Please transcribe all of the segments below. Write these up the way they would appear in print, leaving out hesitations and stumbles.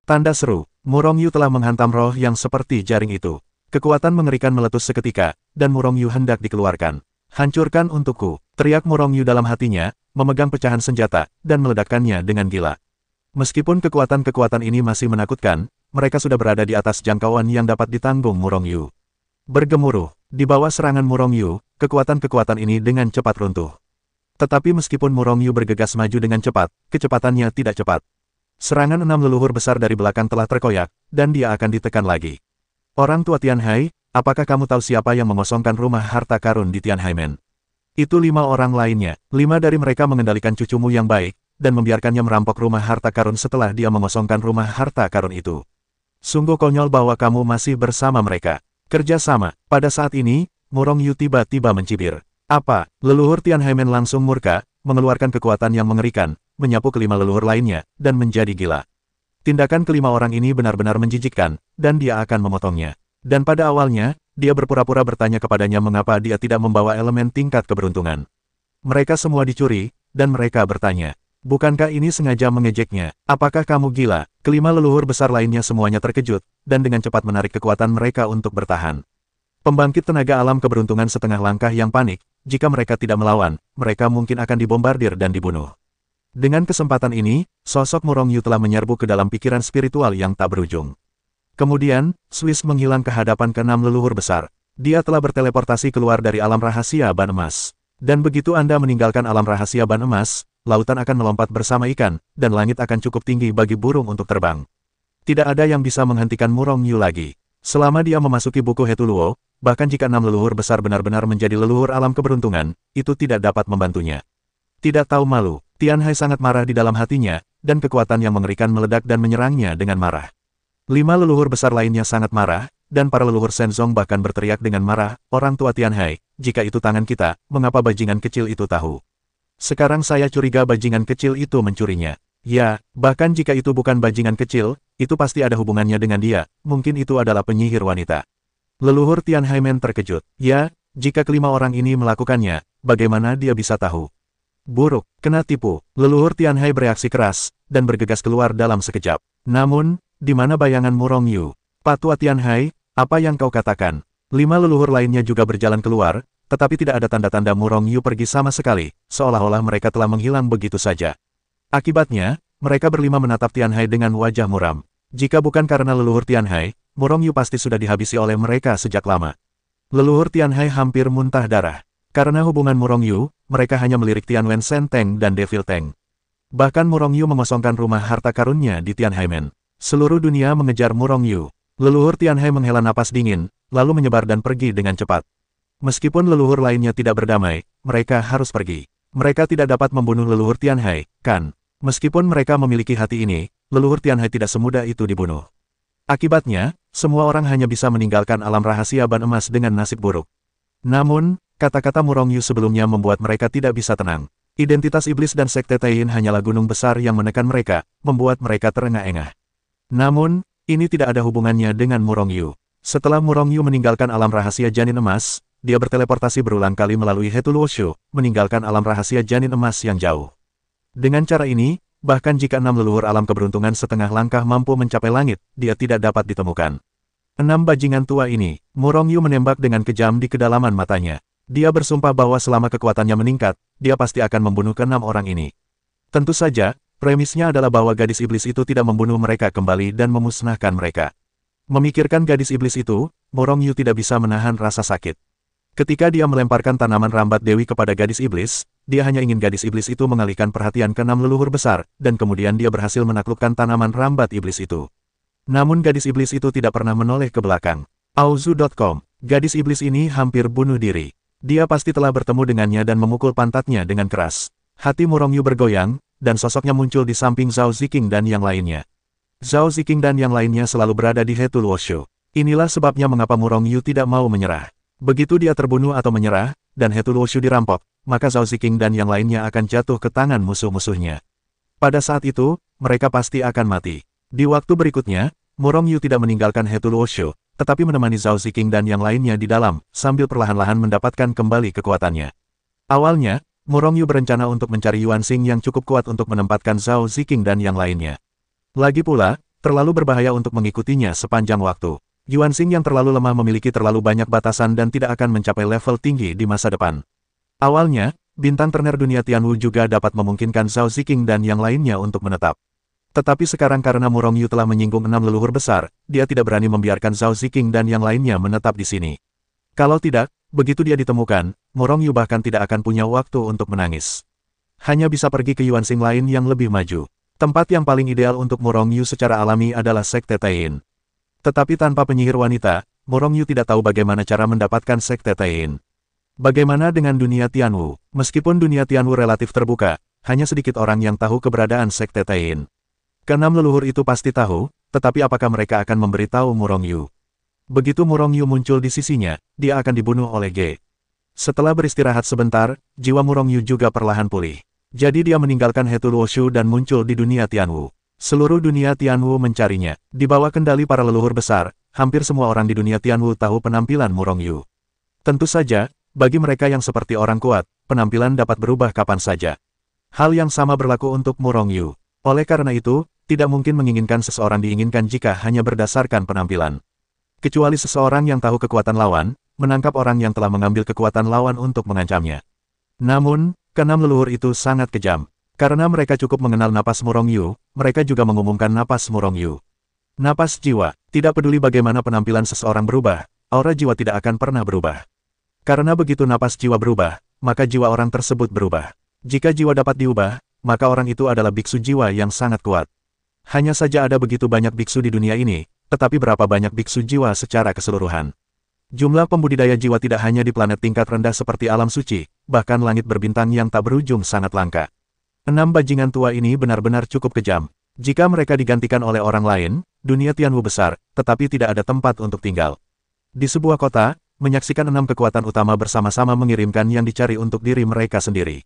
Tanda seru, Murong Yu telah menghantam roh yang seperti jaring itu. Kekuatan mengerikan meletus seketika, dan Murong Yu hendak dikeluarkan. Hancurkan untukku, teriak Murong Yu dalam hatinya, memegang pecahan senjata, dan meledakkannya dengan gila. Meskipun kekuatan-kekuatan ini masih menakutkan, mereka sudah berada di atas jangkauan yang dapat ditanggung Murong Yu. Bergemuruh, di bawah serangan Murong Yu, kekuatan-kekuatan ini dengan cepat runtuh. Tetapi meskipun Murong Yu bergegas maju dengan cepat, kecepatannya tidak cepat. Serangan 6 leluhur besar dari belakang telah terkoyak, dan dia akan ditekan lagi. Orang tua Tianhai, apakah kamu tahu siapa yang mengosongkan rumah harta karun di Tianhaimen? Itu 5 orang lainnya, 5 dari mereka mengendalikan cucumu yang baik, dan membiarkannya merampok rumah harta karun setelah dia mengosongkan rumah harta karun itu. Sungguh konyol bahwa kamu masih bersama mereka. Kerja sama. Pada saat ini, Murong Yu tiba-tiba mencibir. Apa? Leluhur Tianhaimen langsung murka, mengeluarkan kekuatan yang mengerikan, menyapu kelima leluhur lainnya, dan menjadi gila. Tindakan kelima orang ini benar-benar menjijikkan, dan dia akan memotongnya. Dan pada awalnya, dia berpura-pura bertanya kepadanya mengapa dia tidak membawa elemen tingkat keberuntungan. Mereka semua dicuri, dan mereka bertanya, bukankah ini sengaja mengejeknya? Apakah kamu gila? Kelima leluhur besar lainnya semuanya terkejut, dan dengan cepat menarik kekuatan mereka untuk bertahan. Pembangkit tenaga alam keberuntungan setengah langkah yang panik, jika mereka tidak melawan, mereka mungkin akan dibombardir dan dibunuh. Dengan kesempatan ini, sosok Murong Yu telah menyerbu ke dalam pikiran spiritual yang tak berujung. Kemudian, Swiss menghilang ke hadapan ke-6 leluhur besar. Dia telah berteleportasi keluar dari alam rahasia ban emas. Dan begitu Anda meninggalkan alam rahasia ban emas, lautan akan melompat bersama ikan, dan langit akan cukup tinggi bagi burung untuk terbang. Tidak ada yang bisa menghentikan Murong Yu lagi. Selama dia memasuki buku Hetuluo, bahkan jika 6 leluhur besar benar-benar menjadi leluhur alam keberuntungan, itu tidak dapat membantunya. Tidak tahu malu. Tianhai sangat marah di dalam hatinya, dan kekuatan yang mengerikan meledak dan menyerangnya dengan marah. 5 leluhur besar lainnya sangat marah, dan para leluhur Shenzong bahkan berteriak dengan marah, orang tua Tianhai, jika itu tangan kita, mengapa bajingan kecil itu tahu? Sekarang saya curiga bajingan kecil itu mencurinya. Ya, bahkan jika itu bukan bajingan kecil, itu pasti ada hubungannya dengan dia, mungkin itu adalah penyihir wanita. Leluhur Tianhaimen terkejut. Ya, jika kelima orang ini melakukannya, bagaimana dia bisa tahu? Buruk, kena tipu. Leluhur Tianhai bereaksi keras, dan bergegas keluar dalam sekejap. Namun, di mana bayangan Murong Yu? Patua Tianhai, apa yang kau katakan? 5 leluhur lainnya juga berjalan keluar, tetapi tidak ada tanda-tanda Murong Yu pergi sama sekali, seolah-olah mereka telah menghilang begitu saja. Akibatnya, mereka berlima menatap Tianhai dengan wajah muram. Jika bukan karena leluhur Tianhai, Murong Yu pasti sudah dihabisi oleh mereka sejak lama. Leluhur Tianhai hampir muntah darah. Karena hubungan Murong Yu, mereka hanya melirik Tianwen Shen Teng dan Devil Teng. Bahkan Murong Yu mengosongkan rumah harta karunnya di Tianhaimen. Seluruh dunia mengejar Murong Yu. Leluhur Tianhai menghela napas dingin, lalu menyebar dan pergi dengan cepat. Meskipun leluhur lainnya tidak berdamai, mereka harus pergi. Mereka tidak dapat membunuh leluhur Tianhai, kan? Meskipun mereka memiliki hati ini, leluhur Tianhai tidak semudah itu dibunuh. Akibatnya, semua orang hanya bisa meninggalkan alam rahasia ban emas dengan nasib buruk. Namun, kata-kata Murong Yu sebelumnya membuat mereka tidak bisa tenang. Identitas iblis dan sekte Taiyin hanyalah gunung besar yang menekan mereka, membuat mereka terengah-engah. Namun, ini tidak ada hubungannya dengan Murong Yu. Setelah Murong Yu meninggalkan alam rahasia janin emas, dia berteleportasi berulang kali melalui Hetuluoshu, meninggalkan alam rahasia janin emas yang jauh. Dengan cara ini, bahkan jika 6 leluhur alam keberuntungan setengah langkah mampu mencapai langit, dia tidak dapat ditemukan. 6 bajingan tua ini, Murong Yu menembak dengan kejam di kedalaman matanya. Dia bersumpah bahwa selama kekuatannya meningkat, dia pasti akan membunuh ke-6 orang ini. Tentu saja, premisnya adalah bahwa gadis iblis itu tidak membunuh mereka kembali dan memusnahkan mereka. Memikirkan gadis iblis itu, Murong Yu tidak bisa menahan rasa sakit. Ketika dia melemparkan tanaman rambat dewi kepada gadis iblis, dia hanya ingin gadis iblis itu mengalihkan perhatian ke 6 leluhur besar, dan kemudian dia berhasil menaklukkan tanaman rambat iblis itu. Namun gadis iblis itu tidak pernah menoleh ke belakang. Auzu.com, gadis iblis ini hampir bunuh diri. Dia pasti telah bertemu dengannya dan memukul pantatnya dengan keras. Hati Murong Yu bergoyang, dan sosoknya muncul di samping Zhao Ziqing dan yang lainnya. Zhao Ziqing dan yang lainnya selalu berada di Hetuluoshu. Inilah sebabnya mengapa Murong Yu tidak mau menyerah. Begitu dia terbunuh atau menyerah, dan Hetuluoshu dirampok, maka Zhao Ziqing dan yang lainnya akan jatuh ke tangan musuh-musuhnya. Pada saat itu, mereka pasti akan mati. Di waktu berikutnya, Murong Yu tidak meninggalkan Hetuluoshu, tetapi menemani Zhao Ziqing dan yang lainnya di dalam, sambil perlahan-lahan mendapatkan kembali kekuatannya. Awalnya, Murong Yu berencana untuk mencari Yuan Xing yang cukup kuat untuk menempatkan Zhao Ziqing dan yang lainnya. Lagi pula, terlalu berbahaya untuk mengikutinya sepanjang waktu. Yuanxing yang terlalu lemah memiliki terlalu banyak batasan dan tidak akan mencapai level tinggi di masa depan. Awalnya, bintang terner dunia Tianwu juga dapat memungkinkan Zhao Ziqing dan yang lainnya untuk menetap. Tetapi sekarang karena Murong Yu telah menyinggung 6 leluhur besar, dia tidak berani membiarkan Zhao Ziqing dan yang lainnya menetap di sini. Kalau tidak, begitu dia ditemukan, Murong Yu bahkan tidak akan punya waktu untuk menangis. Hanya bisa pergi ke Yuanxing lain yang lebih maju. Tempat yang paling ideal untuk Murong Yu secara alami adalah Sekte Taiyin. Tetapi tanpa penyihir wanita, Murong Yu tidak tahu bagaimana cara mendapatkan Sekte Taiyin. Bagaimana dengan dunia Tianwu? Meskipun dunia Tianwu relatif terbuka, hanya sedikit orang yang tahu keberadaan Sekte Taiyin. Keenam leluhur itu pasti tahu, tetapi apakah mereka akan memberitahu Murong Yu? Begitu Murong Yu muncul di sisinya, dia akan dibunuh oleh Ge. Setelah beristirahat sebentar, jiwa Murong Yu juga perlahan pulih. Jadi dia meninggalkan Hetu Luoshu dan muncul di dunia Tianwu. Seluruh dunia Tianwu mencarinya. Di bawah kendali para leluhur besar, hampir semua orang di dunia Tianwu tahu penampilan Murong Yu. Tentu saja, bagi mereka yang seperti orang kuat, penampilan dapat berubah kapan saja. Hal yang sama berlaku untuk Murong Yu. Oleh karena itu, tidak mungkin menginginkan seseorang diinginkan jika hanya berdasarkan penampilan. Kecuali seseorang yang tahu kekuatan lawan, menangkap orang yang telah mengambil kekuatan lawan untuk mengancamnya. Namun, keenam leluhur itu sangat kejam. Karena mereka cukup mengenal napas Murong Yu, mereka juga mengumumkan napas Murong Yu. Napas jiwa, tidak peduli bagaimana penampilan seseorang berubah, aura jiwa tidak akan pernah berubah. Karena begitu napas jiwa berubah, maka jiwa orang tersebut berubah. Jika jiwa dapat diubah, maka orang itu adalah biksu jiwa yang sangat kuat. Hanya saja ada begitu banyak biksu di dunia ini, tetapi berapa banyak biksu jiwa secara keseluruhan? Jumlah pembudidaya jiwa tidak hanya di planet tingkat rendah seperti alam suci, bahkan langit berbintang yang tak berujung sangat langka. 6 bajingan tua ini benar-benar cukup kejam. Jika mereka digantikan oleh orang lain, dunia Tianwu besar, tetapi tidak ada tempat untuk tinggal. Di sebuah kota, menyaksikan 6 kekuatan utama bersama-sama mengirimkan yang dicari untuk diri mereka sendiri.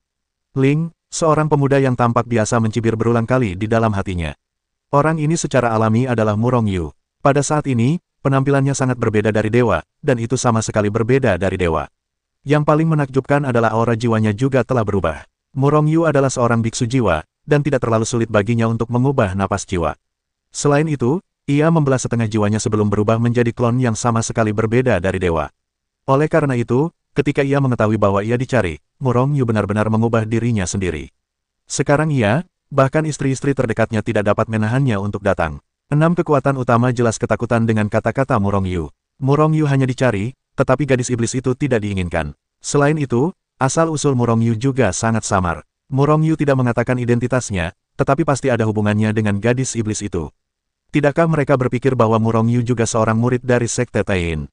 Ling, seorang pemuda yang tampak biasa mencibir berulang kali di dalam hatinya. Orang ini secara alami adalah Murong Yu. Pada saat ini, penampilannya sangat berbeda dari dewa, dan itu sama sekali berbeda dari dewa. Yang paling menakjubkan adalah aura jiwanya juga telah berubah. Murong Yu adalah seorang biksu jiwa, dan tidak terlalu sulit baginya untuk mengubah napas jiwa. Selain itu, ia membelah setengah jiwanya sebelum berubah menjadi klon yang sama sekali berbeda dari dewa. Oleh karena itu, ketika ia mengetahui bahwa ia dicari, Murong Yu benar-benar mengubah dirinya sendiri. Sekarang ia, bahkan istri-istri terdekatnya tidak dapat menahannya untuk datang. 6 kekuatan utama jelas ketakutan dengan kata-kata Murong Yu. Murong Yu hanya dicari, tetapi gadis iblis itu tidak diinginkan. Selain itu, asal-usul Murong Yu juga sangat samar. Murong Yu tidak mengatakan identitasnya, tetapi pasti ada hubungannya dengan gadis iblis itu. Tidakkah mereka berpikir bahwa Murong Yu juga seorang murid dari Sekte Taiyin?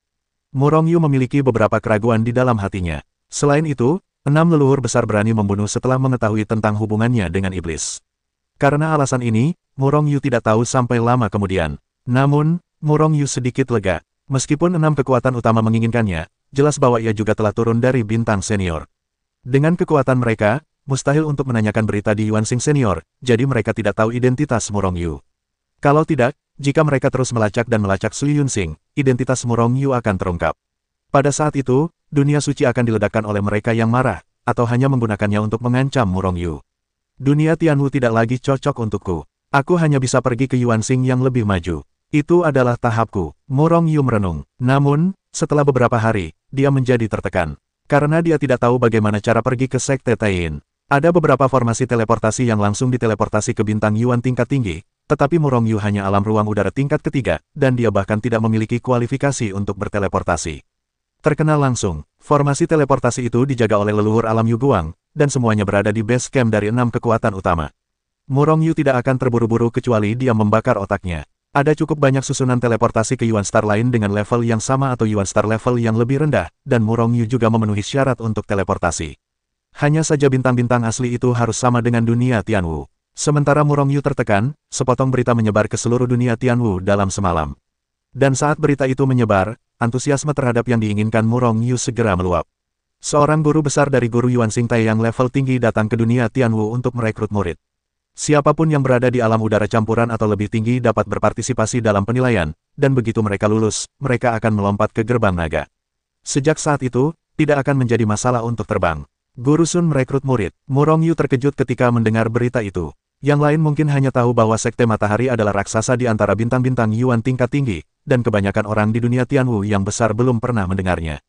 Murong Yu memiliki beberapa keraguan di dalam hatinya. Selain itu, 6 leluhur besar berani membunuh setelah mengetahui tentang hubungannya dengan iblis. Karena alasan ini, Murong Yu tidak tahu sampai lama kemudian. Namun, Murong Yu sedikit lega. Meskipun 6 kekuatan utama menginginkannya, jelas bahwa ia juga telah turun dari bintang senior. Dengan kekuatan mereka, mustahil untuk menanyakan berita di Yuanxing senior, jadi mereka tidak tahu identitas Murong Yu. Kalau tidak, jika mereka terus melacak dan melacak Sui Yuanxing, identitas Murong Yu akan terungkap. Pada saat itu, dunia suci akan diledakkan oleh mereka yang marah, atau hanya menggunakannya untuk mengancam Murong Yu. Dunia Tianwu tidak lagi cocok untukku. Aku hanya bisa pergi ke Yuanxing yang lebih maju. Itu adalah tahapku. Murong Yu merenung. Namun, setelah beberapa hari, dia menjadi tertekan. Karena dia tidak tahu bagaimana cara pergi ke Sekte Taiyin. Ada beberapa formasi teleportasi yang langsung diteleportasi ke bintang Yuan tingkat tinggi, tetapi Murong Yu hanya alam ruang udara tingkat ketiga, dan dia bahkan tidak memiliki kualifikasi untuk berteleportasi. Terkenal langsung, formasi teleportasi itu dijaga oleh leluhur alam Yu Guang, dan semuanya berada di base camp dari 6 kekuatan utama. Murong Yu tidak akan terburu-buru kecuali dia membakar otaknya. Ada cukup banyak susunan teleportasi ke Yuan Star lain dengan level yang sama atau Yuan Star level yang lebih rendah, dan Murong Yu juga memenuhi syarat untuk teleportasi. Hanya saja bintang-bintang asli itu harus sama dengan dunia Tianwu. Sementara Murong Yu tertekan, sepotong berita menyebar ke seluruh dunia Tianwu dalam semalam. Dan saat berita itu menyebar, antusiasme terhadap yang diinginkan Murong Yu segera meluap. Seorang guru besar dari guru Yuanxing Tai yang level tinggi datang ke dunia Tianwu untuk merekrut murid. Siapapun yang berada di alam udara campuran atau lebih tinggi dapat berpartisipasi dalam penilaian, dan begitu mereka lulus, mereka akan melompat ke gerbang naga. Sejak saat itu, tidak akan menjadi masalah untuk terbang. Guru Sun merekrut murid. Murong Yu terkejut ketika mendengar berita itu. Yang lain mungkin hanya tahu bahwa Sekte Matahari adalah raksasa di antara bintang-bintang Yuan tingkat tinggi, dan kebanyakan orang di dunia Tianwu yang besar belum pernah mendengarnya.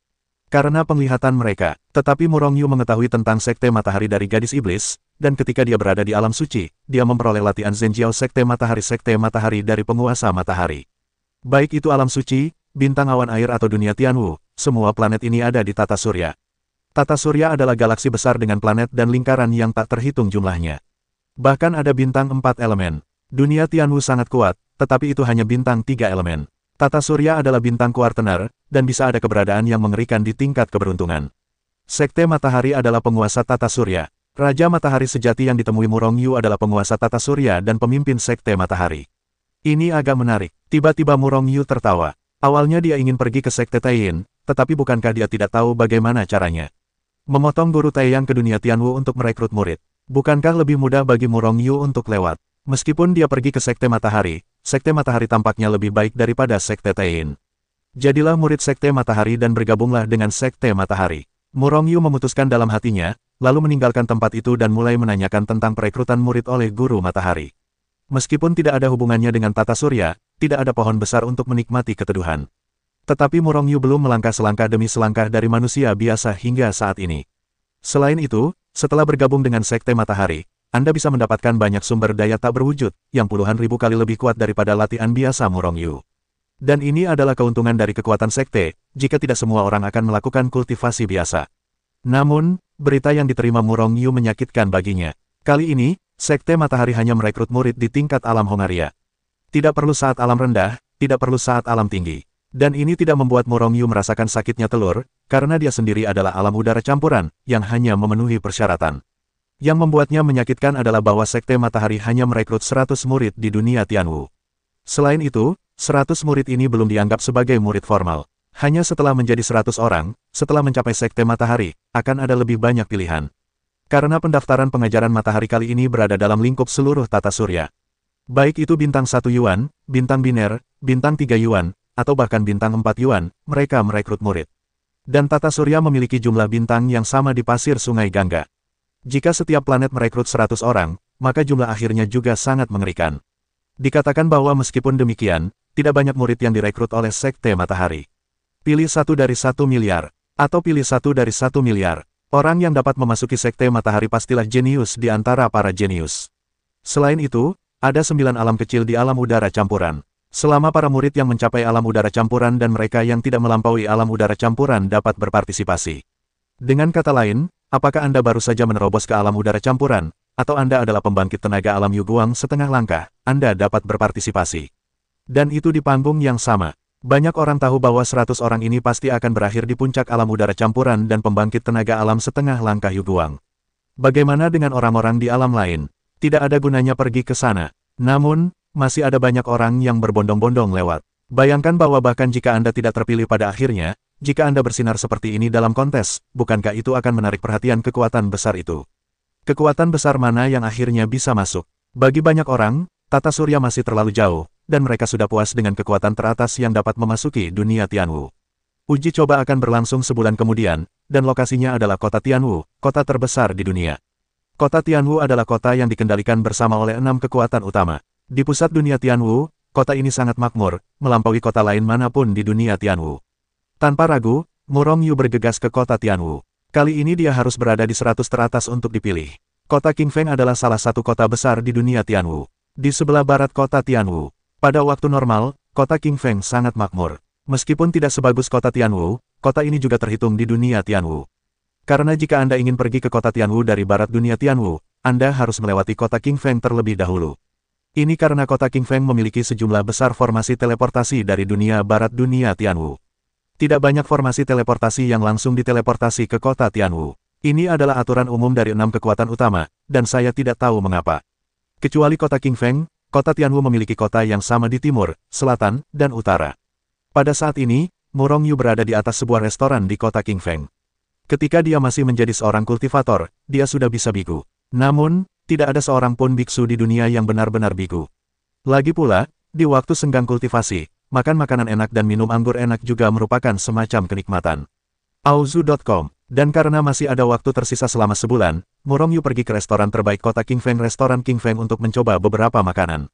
Karena penglihatan mereka, tetapi Murongyu mengetahui tentang Sekte Matahari dari gadis iblis, dan ketika dia berada di alam suci, dia memperoleh latihan Zhenjiao Sekte Matahari dari penguasa matahari. Baik itu alam suci, bintang awan air atau dunia Tianwu, semua planet ini ada di tata surya. Tata surya adalah galaksi besar dengan planet dan lingkaran yang tak terhitung jumlahnya. Bahkan ada bintang 4 elemen. Dunia Tianwu sangat kuat, tetapi itu hanya bintang 3 elemen. Tata surya adalah bintang kuartener, dan bisa ada keberadaan yang mengerikan di tingkat keberuntungan. Sekte Matahari adalah penguasa tata surya. Raja Matahari sejati yang ditemui Murongyu adalah penguasa tata surya dan pemimpin Sekte Matahari. Ini agak menarik. Tiba-tiba Murongyu tertawa. Awalnya dia ingin pergi ke Sekte Taiyin, tetapi bukankah dia tidak tahu bagaimana caranya? Memotong guru Taiyang ke dunia Tianwu untuk merekrut murid. Bukankah lebih mudah bagi Murongyu untuk lewat? Meskipun dia pergi ke Sekte Matahari tampaknya lebih baik daripada Sekte Taiyin. Jadilah murid Sekte Matahari dan bergabunglah dengan Sekte Matahari. Murongyu memutuskan dalam hatinya, lalu meninggalkan tempat itu dan mulai menanyakan tentang perekrutan murid oleh guru Matahari. Meskipun tidak ada hubungannya dengan tata surya, tidak ada pohon besar untuk menikmati keteduhan. Tetapi Murongyu belum melangkah selangkah demi selangkah dari manusia biasa hingga saat ini. Selain itu, setelah bergabung dengan Sekte Matahari, Anda bisa mendapatkan banyak sumber daya tak berwujud, yang puluhan ribu kali lebih kuat daripada latihan biasa Murongyu. Dan ini adalah keuntungan dari kekuatan Sekte, jika tidak semua orang akan melakukan kultivasi biasa. Namun, berita yang diterima Murongyu menyakitkan baginya. Kali ini, Sekte Matahari hanya merekrut murid di tingkat alam Hongaria. Tidak perlu saat alam rendah, tidak perlu saat alam tinggi. Dan ini tidak membuat Murongyu merasakan sakitnya telur, karena dia sendiri adalah alam udara campuran, yang hanya memenuhi persyaratan. Yang membuatnya menyakitkan adalah bahwa Sekte Matahari hanya merekrut 100 murid di dunia Tianwu. Selain itu, 100 murid ini belum dianggap sebagai murid formal. Hanya setelah menjadi 100 orang, setelah mencapai Sekte Matahari, akan ada lebih banyak pilihan. Karena pendaftaran pengajaran matahari kali ini berada dalam lingkup seluruh tata surya. Baik itu bintang 1 Yuan, bintang biner, bintang 3 Yuan, atau bahkan bintang 4 Yuan, mereka merekrut murid. Dan tata surya memiliki jumlah bintang yang sama di pasir Sungai Gangga. Jika setiap planet merekrut 100 orang, maka jumlah akhirnya juga sangat mengerikan. Dikatakan bahwa meskipun demikian, tidak banyak murid yang direkrut oleh Sekte Matahari. Pilih 1 dari 1 miliar, atau pilih 1 dari 1 miliar. Orang yang dapat memasuki Sekte Matahari pastilah jenius di antara para jenius. Selain itu, ada 9 alam kecil di alam udara campuran. Selama para murid yang mencapai alam udara campuran dan mereka yang tidak melampaui alam udara campuran dapat berpartisipasi. Dengan kata lain, apakah Anda baru saja menerobos ke alam udara campuran, atau Anda adalah pembangkit tenaga alam Yuguang setengah langkah, Anda dapat berpartisipasi. Dan itu di panggung yang sama. Banyak orang tahu bahwa 100 orang ini pasti akan berakhir di puncak alam udara campuran dan pembangkit tenaga alam setengah langkah Yuguang. Bagaimana dengan orang-orang di alam lain? Tidak ada gunanya pergi ke sana. Namun, masih ada banyak orang yang berbondong-bondong lewat. Bayangkan bahwa bahkan jika Anda tidak terpilih pada akhirnya, jika Anda bersinar seperti ini dalam kontes, bukankah itu akan menarik perhatian kekuatan besar itu? Kekuatan besar mana yang akhirnya bisa masuk? Bagi banyak orang, tata surya masih terlalu jauh, dan mereka sudah puas dengan kekuatan teratas yang dapat memasuki dunia Tianwu. Uji coba akan berlangsung sebulan kemudian, dan lokasinya adalah kota Tianwu, kota terbesar di dunia. Kota Tianwu adalah kota yang dikendalikan bersama oleh 6 kekuatan utama. Di pusat dunia Tianwu, kota ini sangat makmur, melampaui kota lain manapun di dunia Tianwu. Tanpa ragu, Murongyu bergegas ke kota Tianwu. Kali ini dia harus berada di 100 teratas untuk dipilih. Kota Qingfeng adalah salah satu kota besar di dunia Tianwu. Di sebelah barat kota Tianwu. Pada waktu normal, kota Qingfeng sangat makmur. Meskipun tidak sebagus kota Tianwu, kota ini juga terhitung di dunia Tianwu. Karena jika Anda ingin pergi ke kota Tianwu dari barat dunia Tianwu, Anda harus melewati kota Qingfeng terlebih dahulu. Ini karena kota Qingfeng memiliki sejumlah besar formasi teleportasi dari dunia barat dunia Tianwu. Tidak banyak formasi teleportasi yang langsung diteleportasi ke kota Tianwu. Ini adalah aturan umum dari 6 kekuatan utama, dan saya tidak tahu mengapa. Kecuali kota Qingfeng, kota Tianwu memiliki kota yang sama di timur, selatan, dan utara. Pada saat ini, Murongyu berada di atas sebuah restoran di kota Qingfeng. Ketika dia masih menjadi seorang kultivator, dia sudah bisa biku. Namun, tidak ada seorang pun biksu di dunia yang benar-benar biku. Lagi pula, di waktu senggang kultivasi, makan makanan enak dan minum anggur enak juga merupakan semacam kenikmatan. Auzu.com Dan karena masih ada waktu tersisa selama sebulan, Murong Yu pergi ke restoran terbaik kota King Feng Restoran King Feng untuk mencoba beberapa makanan.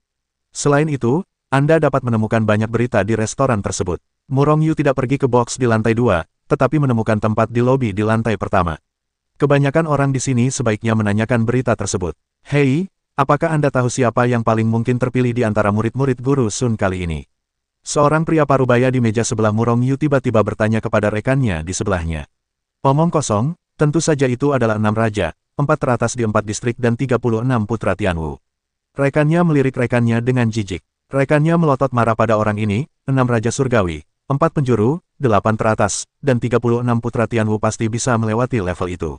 Selain itu, Anda dapat menemukan banyak berita di restoran tersebut. Murong Yu tidak pergi ke box di lantai 2, tetapi menemukan tempat di lobi di lantai pertama. Kebanyakan orang di sini sebaiknya menanyakan berita tersebut. Hei, apakah Anda tahu siapa yang paling mungkin terpilih di antara murid-murid guru Sun kali ini? Seorang pria parubaya di meja sebelah Murong Yu tiba-tiba bertanya kepada rekannya di sebelahnya. Omong kosong, tentu saja itu adalah 6 raja, 4 teratas di 4 distrik dan 36 putra Tianwu. Rekannya melirik rekannya dengan jijik. Rekannya melotot marah pada orang ini, 6 raja surgawi, 4 penjuru, 8 teratas, dan 36 putra Tianwu pasti bisa melewati level itu.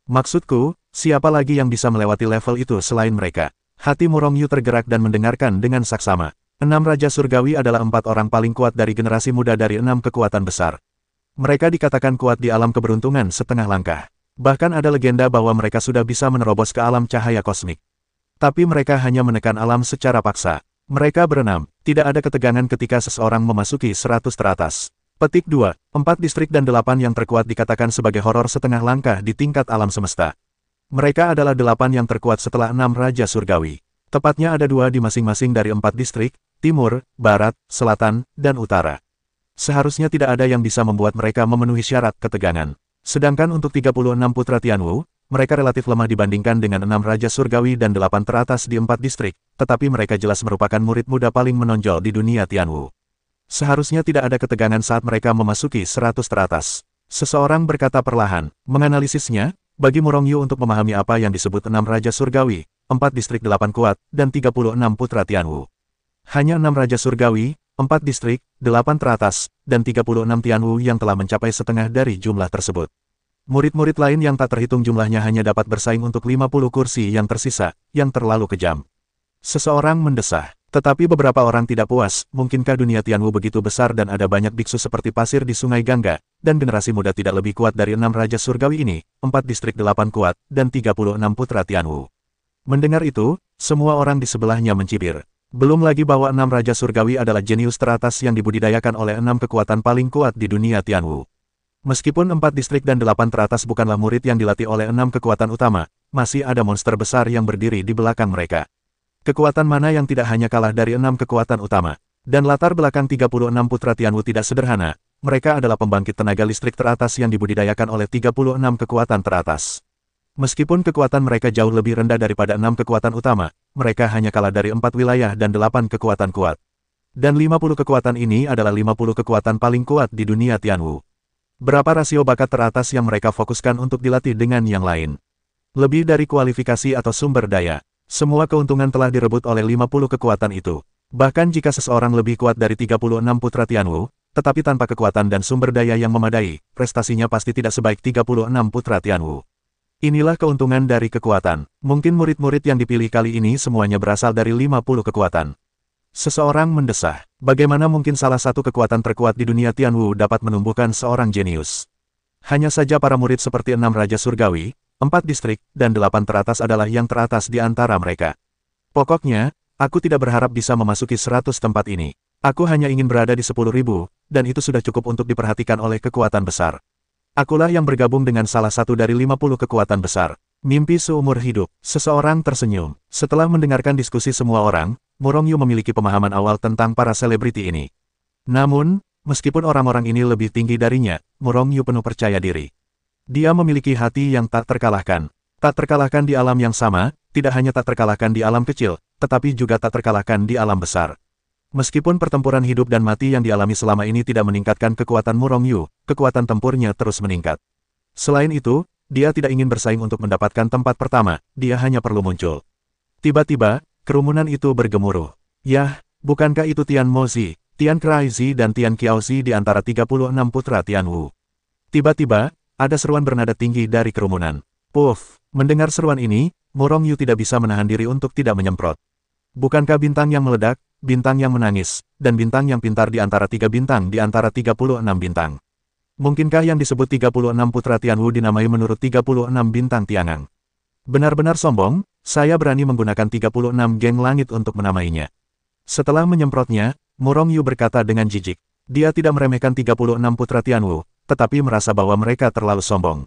Maksudku, siapa lagi yang bisa melewati level itu selain mereka? Hati Murong Yu tergerak dan mendengarkan dengan saksama. 6 raja surgawi adalah 4 orang paling kuat dari generasi muda dari 6 kekuatan besar. Mereka dikatakan kuat di alam keberuntungan setengah langkah. Bahkan ada legenda bahwa mereka sudah bisa menerobos ke alam cahaya kosmik. Tapi mereka hanya menekan alam secara paksa. Mereka berenam, tidak ada ketegangan ketika seseorang memasuki 100 teratas. Petik 2, 4 distrik dan 8 yang terkuat dikatakan sebagai horor setengah langkah di tingkat alam semesta. Mereka adalah 8 yang terkuat setelah 6 raja surgawi. Tepatnya ada 2 di masing-masing dari 4 distrik, timur, barat, selatan, dan utara. Seharusnya tidak ada yang bisa membuat mereka memenuhi syarat ketegangan. Sedangkan untuk 36 putra Tianwu, mereka relatif lemah dibandingkan dengan 6 raja surgawi dan 8 teratas di 4 distrik, tetapi mereka jelas merupakan murid muda paling menonjol di dunia Tianwu. Seharusnya tidak ada ketegangan saat mereka memasuki 100 teratas. Seseorang berkata perlahan, menganalisisnya, bagi Murong Yu untuk memahami apa yang disebut 6 raja surgawi, 4 distrik 8 kuat, dan 36 putra Tianwu. Hanya 6 raja surgawi, 4 distrik, 8 teratas, dan 36 Tianwu yang telah mencapai setengah dari jumlah tersebut. Murid-murid lain yang tak terhitung jumlahnya hanya dapat bersaing untuk 50 kursi yang tersisa, yang terlalu kejam. Seseorang mendesah, tetapi beberapa orang tidak puas, mungkinkah dunia Tianwu begitu besar dan ada banyak biksu seperti pasir di Sungai Gangga, dan generasi muda tidak lebih kuat dari 6 raja surgawi ini, 4 distrik 8 kuat, dan 36 putra Tianwu. Mendengar itu, semua orang di sebelahnya mencibir. Belum lagi bahwa 6 raja surgawi adalah jenius teratas yang dibudidayakan oleh 6 kekuatan paling kuat di dunia Tianwu. Meskipun 4 distrik dan 8 teratas bukanlah murid yang dilatih oleh 6 kekuatan utama, masih ada monster besar yang berdiri di belakang mereka. Kekuatan mana yang tidak hanya kalah dari 6 kekuatan utama. Dan latar belakang 36 putra Tianwu tidak sederhana, mereka adalah pembangkit tenaga listrik teratas yang dibudidayakan oleh 36 kekuatan teratas. Meskipun kekuatan mereka jauh lebih rendah daripada 6 kekuatan utama, mereka hanya kalah dari 4 wilayah dan 8 kekuatan kuat. Dan 50 kekuatan ini adalah 50 kekuatan paling kuat di dunia Tianwu. Berapa rasio bakat teratas yang mereka fokuskan untuk dilatih dengan yang lain? Lebih dari kualifikasi atau sumber daya. Semua keuntungan telah direbut oleh 50 kekuatan itu. Bahkan jika seseorang lebih kuat dari 36 putra Tianwu, tetapi tanpa kekuatan dan sumber daya yang memadai, prestasinya pasti tidak sebaik 36 putra Tianwu. Inilah keuntungan dari kekuatan. Mungkin murid-murid yang dipilih kali ini semuanya berasal dari 50 kekuatan. Seseorang mendesah, bagaimana mungkin salah satu kekuatan terkuat di dunia Tianwu dapat menumbuhkan seorang jenius? Hanya saja para murid seperti 6 raja surgawi, 4 distrik, dan 8 teratas adalah yang teratas di antara mereka. Pokoknya, aku tidak berharap bisa memasuki 100 tempat ini. Aku hanya ingin berada di 10.000, dan itu sudah cukup untuk diperhatikan oleh kekuatan besar. Akulah yang bergabung dengan salah satu dari 50 kekuatan besar. Mimpi seumur hidup. Seseorang tersenyum. Setelah mendengarkan diskusi semua orang, Murong Yu memiliki pemahaman awal tentang para selebriti ini. Namun, meskipun orang-orang ini lebih tinggi darinya, Murong Yu penuh percaya diri. Dia memiliki hati yang tak terkalahkan. Tak terkalahkan di alam yang sama, tidak hanya tak terkalahkan di alam kecil, tetapi juga tak terkalahkan di alam besar. Meskipun pertempuran hidup dan mati yang dialami selama ini tidak meningkatkan kekuatan Murong Yu, kekuatan tempurnya terus meningkat. Selain itu, dia tidak ingin bersaing untuk mendapatkan tempat pertama, dia hanya perlu muncul. Tiba-tiba, kerumunan itu bergemuruh. Yah, bukankah itu Tian Mozi, Tian Kraizi dan Tian Qiaozi di antara 36 putra Tianwu? Tiba-tiba, ada seruan bernada tinggi dari kerumunan. Puff, mendengar seruan ini, Murong Yu tidak bisa menahan diri untuk tidak menyemprot. Bukankah bintang yang meledak, bintang yang menangis, dan bintang yang pintar di antara 3 bintang di antara 36 bintang? Mungkinkah yang disebut 36 putra Tianwu dinamai menurut 36 bintang Tiangang? Benar-benar sombong, saya berani menggunakan 36 geng langit untuk menamainya. Setelah menyemprotnya, Murong Yu berkata dengan jijik. Dia tidak meremehkan 36 putra Tianwu, tetapi merasa bahwa mereka terlalu sombong.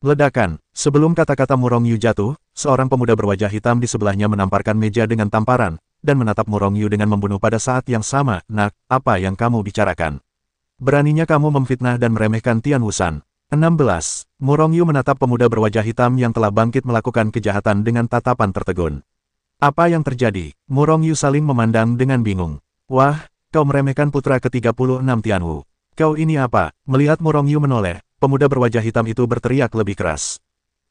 Ledakan. Sebelum kata-kata Murong Yu jatuh, seorang pemuda berwajah hitam di sebelahnya menamparkan meja dengan tamparan, dan menatap Murong Yu dengan membunuh pada saat yang sama. Nak, apa yang kamu bicarakan? Beraninya kamu memfitnah dan meremehkan Tian Wusan. 16. Murong Yu menatap pemuda berwajah hitam yang telah bangkit melakukan kejahatan dengan tatapan tertegun. Apa yang terjadi? Murong Yu saling memandang dengan bingung. Wah, kau meremehkan putra ke-36 Tianwu. Kau ini apa? Melihat Murong Yu menoleh, pemuda berwajah hitam itu berteriak lebih keras.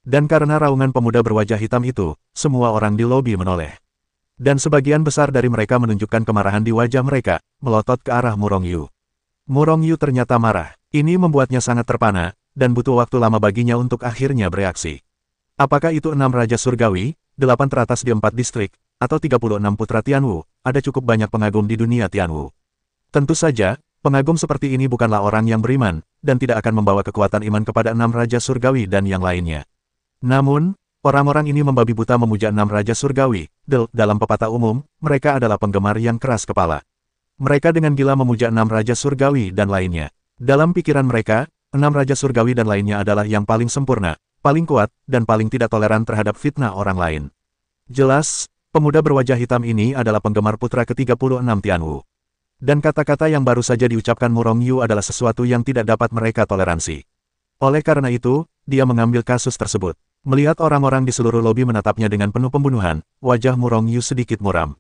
Dan karena raungan pemuda berwajah hitam itu, semua orang di lobi menoleh. Dan sebagian besar dari mereka menunjukkan kemarahan di wajah mereka, melotot ke arah Murong Yu. Murong Yu ternyata marah. Ini membuatnya sangat terpana, dan butuh waktu lama baginya untuk akhirnya bereaksi. Apakah itu 6 Raja Surgawi, 8 teratas di 4 distrik, atau 36 putra Tianwu? Ada cukup banyak pengagum di dunia Tianwu. Tentu saja, pengagum seperti ini bukanlah orang yang beriman, dan tidak akan membawa kekuatan iman kepada 6 Raja Surgawi dan yang lainnya. Namun, orang-orang ini membabi buta memuja 6 Raja Surgawi. Dalam pepatah umum, mereka adalah penggemar yang keras kepala. Mereka dengan gila memuja 6 Raja Surgawi dan lainnya. Dalam pikiran mereka, 6 Raja Surgawi dan lainnya adalah yang paling sempurna, paling kuat, dan paling tidak toleran terhadap fitnah orang lain. Jelas, pemuda berwajah hitam ini adalah penggemar putra ke-36 Tianwu. Dan kata-kata yang baru saja diucapkan Murong Yu adalah sesuatu yang tidak dapat mereka toleransi. Oleh karena itu, dia mengambil kasus tersebut. Melihat orang-orang di seluruh lobi menatapnya dengan penuh pembunuhan, wajah Murong Yu sedikit muram.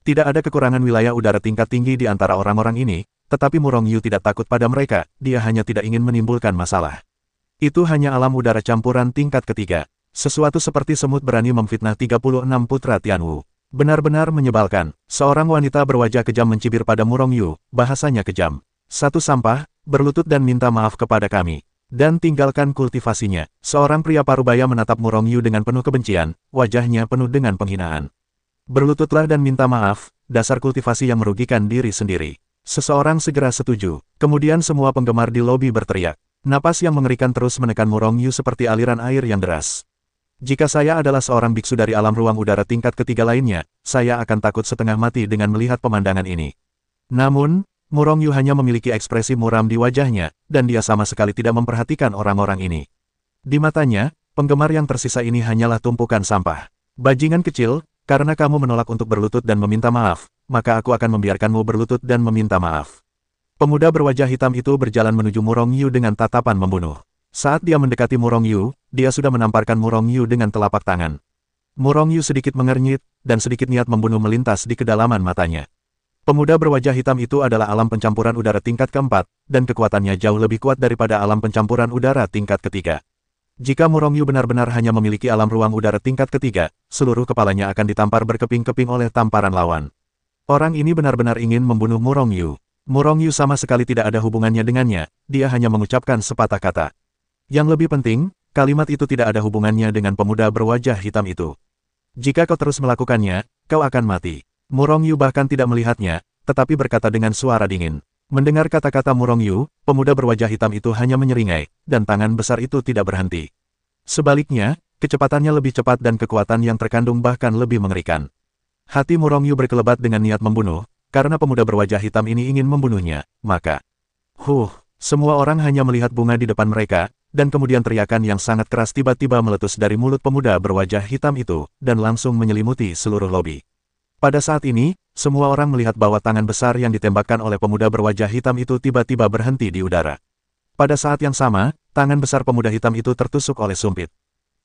Tidak ada kekurangan wilayah udara tingkat tinggi di antara orang-orang ini, tetapi Murong Yu tidak takut pada mereka, dia hanya tidak ingin menimbulkan masalah. Itu hanya alam udara campuran tingkat ketiga. Sesuatu seperti semut berani memfitnah 36 putra Tianwu. Benar-benar menyebalkan. Seorang wanita berwajah kejam mencibir pada Murong Yu, bahasanya kejam. Satu sampah, berlutut dan minta maaf kepada kami. Dan tinggalkan kultivasinya. Seorang pria parubaya menatap Murong Yu dengan penuh kebencian, wajahnya penuh dengan penghinaan. Berlututlah dan minta maaf, dasar kultivasi yang merugikan diri sendiri. Seseorang segera setuju. Kemudian semua penggemar di lobi berteriak. Napas yang mengerikan terus menekan Murong Yu seperti aliran air yang deras. Jika saya adalah seorang biksu dari alam ruang udara tingkat ketiga lainnya, saya akan takut setengah mati dengan melihat pemandangan ini. Namun, Murong Yu hanya memiliki ekspresi muram di wajahnya, dan dia sama sekali tidak memperhatikan orang-orang ini. Di matanya, penggemar yang tersisa ini hanyalah tumpukan sampah. Bajingan kecil, karena kamu menolak untuk berlutut dan meminta maaf, maka aku akan membiarkanmu berlutut dan meminta maaf. Pemuda berwajah hitam itu berjalan menuju Murong Yu dengan tatapan membunuh. Saat dia mendekati Murong Yu, dia sudah menamparkan Murong Yu dengan telapak tangan. Murong Yu sedikit mengernyit, dan sedikit niat membunuh melintas di kedalaman matanya. Pemuda berwajah hitam itu adalah alam pencampuran udara tingkat keempat, dan kekuatannya jauh lebih kuat daripada alam pencampuran udara tingkat ketiga. Jika Murong Yu benar-benar hanya memiliki alam ruang udara tingkat ketiga, seluruh kepalanya akan ditampar berkeping-keping oleh tamparan lawan. Orang ini benar-benar ingin membunuh Murong Yu. Murong Yu sama sekali tidak ada hubungannya dengannya, dia hanya mengucapkan sepatah kata. Yang lebih penting, kalimat itu tidak ada hubungannya dengan pemuda berwajah hitam itu. Jika kau terus melakukannya, kau akan mati. Murong Yu bahkan tidak melihatnya, tetapi berkata dengan suara dingin. Mendengar kata-kata Murong Yu, pemuda berwajah hitam itu hanya menyeringai, dan tangan besar itu tidak berhenti. Sebaliknya, kecepatannya lebih cepat dan kekuatan yang terkandung bahkan lebih mengerikan. Hati Murong Yu berkelebat dengan niat membunuh, karena pemuda berwajah hitam ini ingin membunuhnya, maka... semua orang hanya melihat bunga di depan mereka, dan kemudian teriakan yang sangat keras tiba-tiba meletus dari mulut pemuda berwajah hitam itu, dan langsung menyelimuti seluruh lobi. Pada saat ini, semua orang melihat bahwa tangan besar yang ditembakkan oleh pemuda berwajah hitam itu tiba-tiba berhenti di udara. Pada saat yang sama, tangan besar pemuda hitam itu tertusuk oleh sumpit.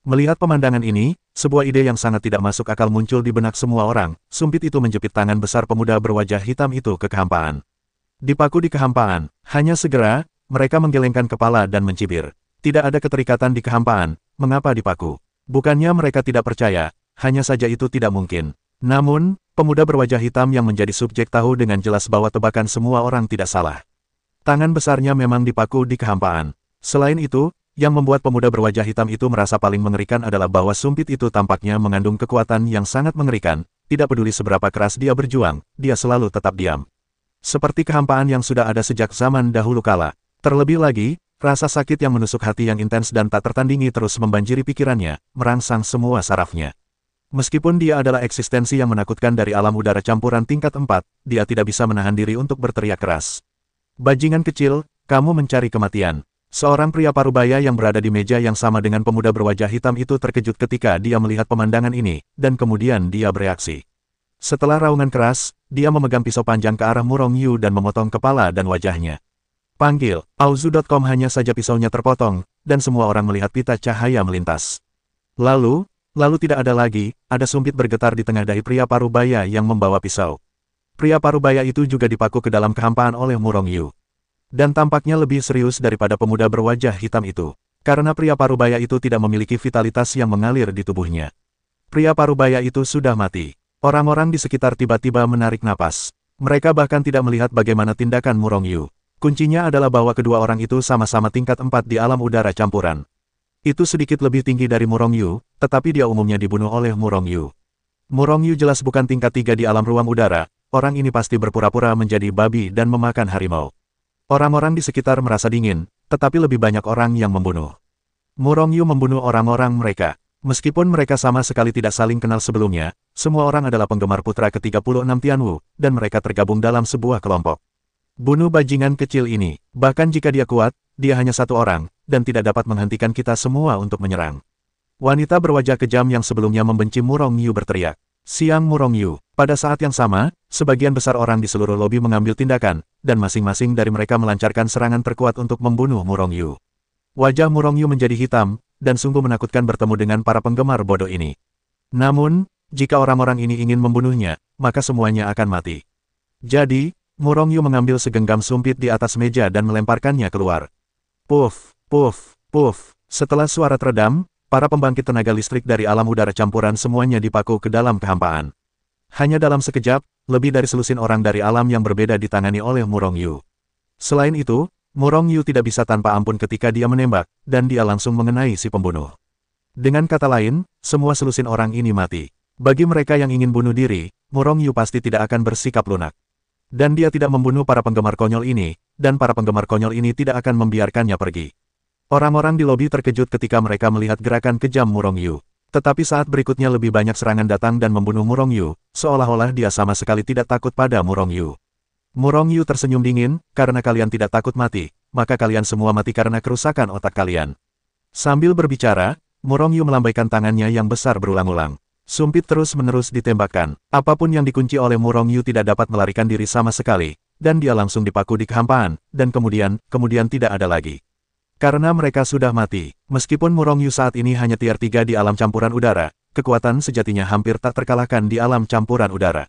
Melihat pemandangan ini, sebuah ide yang sangat tidak masuk akal muncul di benak semua orang. Sumpit itu menjepit tangan besar pemuda berwajah hitam itu ke kehampaan. Dipaku di kehampaan, hanya segera, mereka menggelengkan kepala dan mencibir. Tidak ada keterikatan di kehampaan, mengapa dipaku? Bukannya mereka tidak percaya, hanya saja itu tidak mungkin. Namun, pemuda berwajah hitam yang menjadi subjek tahu dengan jelas bahwa tebakan semua orang tidak salah. Tangan besarnya memang dipaku di kehampaan. Selain itu, yang membuat pemuda berwajah hitam itu merasa paling mengerikan adalah bahwa sumpit itu tampaknya mengandung kekuatan yang sangat mengerikan. Tidak peduli seberapa keras dia berjuang, dia selalu tetap diam. Seperti kehampaan yang sudah ada sejak zaman dahulu kala. Terlebih lagi, rasa sakit yang menusuk hati yang intens dan tak tertandingi terus membanjiri pikirannya, merangsang semua sarafnya. Meskipun dia adalah eksistensi yang menakutkan dari alam udara campuran tingkat 4, dia tidak bisa menahan diri untuk berteriak keras. Bajingan kecil, kamu mencari kematian. Seorang pria parubaya yang berada di meja yang sama dengan pemuda berwajah hitam itu terkejut ketika dia melihat pemandangan ini, dan kemudian dia bereaksi. Setelah raungan keras, dia memegang pisau panjang ke arah Murong Yu dan memotong kepala dan wajahnya. Panggil, Auzu.com hanya saja pisaunya terpotong, dan semua orang melihat pita cahaya melintas. Lalu tidak ada lagi, ada sumpit bergetar di tengah dahi pria parubaya yang membawa pisau. Pria parubaya itu juga dipaku ke dalam kehampaan oleh Murong Yu. Dan tampaknya lebih serius daripada pemuda berwajah hitam itu. Karena pria parubaya itu tidak memiliki vitalitas yang mengalir di tubuhnya. Pria parubaya itu sudah mati. Orang-orang di sekitar tiba-tiba menarik napas. Mereka bahkan tidak melihat bagaimana tindakan Murong Yu. Kuncinya adalah bahwa kedua orang itu sama-sama tingkat 4 di alam udara campuran. Itu sedikit lebih tinggi dari Murong Yu, tetapi dia umumnya dibunuh oleh Murong Yu. Murong Yu jelas bukan tingkat 3 di alam ruang udara. Orang ini pasti berpura-pura menjadi babi dan memakan harimau. Orang-orang di sekitar merasa dingin, tetapi lebih banyak orang yang membunuh. Murong Yu membunuh orang-orang mereka. Meskipun mereka sama sekali tidak saling kenal sebelumnya, semua orang adalah penggemar putra ke-36 Tianwu, dan mereka tergabung dalam sebuah kelompok. Bunuh bajingan kecil ini, bahkan jika dia kuat, dia hanya satu orang, dan tidak dapat menghentikan kita semua untuk menyerang. Wanita berwajah kejam yang sebelumnya membenci Murong Yu berteriak. Siang Murong Yu. Pada saat yang sama, sebagian besar orang di seluruh lobi mengambil tindakan, dan masing-masing dari mereka melancarkan serangan terkuat untuk membunuh Murong Yu. Wajah Murong Yu menjadi hitam, dan sungguh menakutkan bertemu dengan para penggemar bodoh ini. Namun, jika orang-orang ini ingin membunuhnya, maka semuanya akan mati. Jadi, Murong Yu mengambil segenggam sumpit di atas meja dan melemparkannya keluar. Puff, puff, puff. Setelah suara teredam, para pembangkit tenaga listrik dari alam udara campuran semuanya dipaku ke dalam kehampaan. Hanya dalam sekejap, lebih dari selusin orang dari alam yang berbeda ditangani oleh Murong Yu. Selain itu, Murong Yu tidak bisa tanpa ampun ketika dia menembak, dan dia langsung mengenai si pembunuh. Dengan kata lain, semua selusin orang ini mati. Bagi mereka yang ingin bunuh diri, Murong Yu pasti tidak akan bersikap lunak. Dan dia tidak membunuh para penggemar konyol ini, dan para penggemar konyol ini tidak akan membiarkannya pergi. Orang-orang di lobi terkejut ketika mereka melihat gerakan kejam Murong Yu. Tetapi saat berikutnya lebih banyak serangan datang dan membunuh Murong Yu, seolah-olah dia sama sekali tidak takut pada Murong Yu. Murong Yu tersenyum dingin, karena kalian tidak takut mati, maka kalian semua mati karena kerusakan otak kalian. Sambil berbicara, Murong Yu melambaikan tangannya yang besar berulang-ulang. Sumpit terus-menerus ditembakkan. Apapun yang dikunci oleh Murong Yu tidak dapat melarikan diri sama sekali, dan dia langsung dipaku di kehampaan, dan kemudian tidak ada lagi. Karena mereka sudah mati, meskipun Murong Yu saat ini hanya tier 3 di alam campuran udara, kekuatan sejatinya hampir tak terkalahkan di alam campuran udara.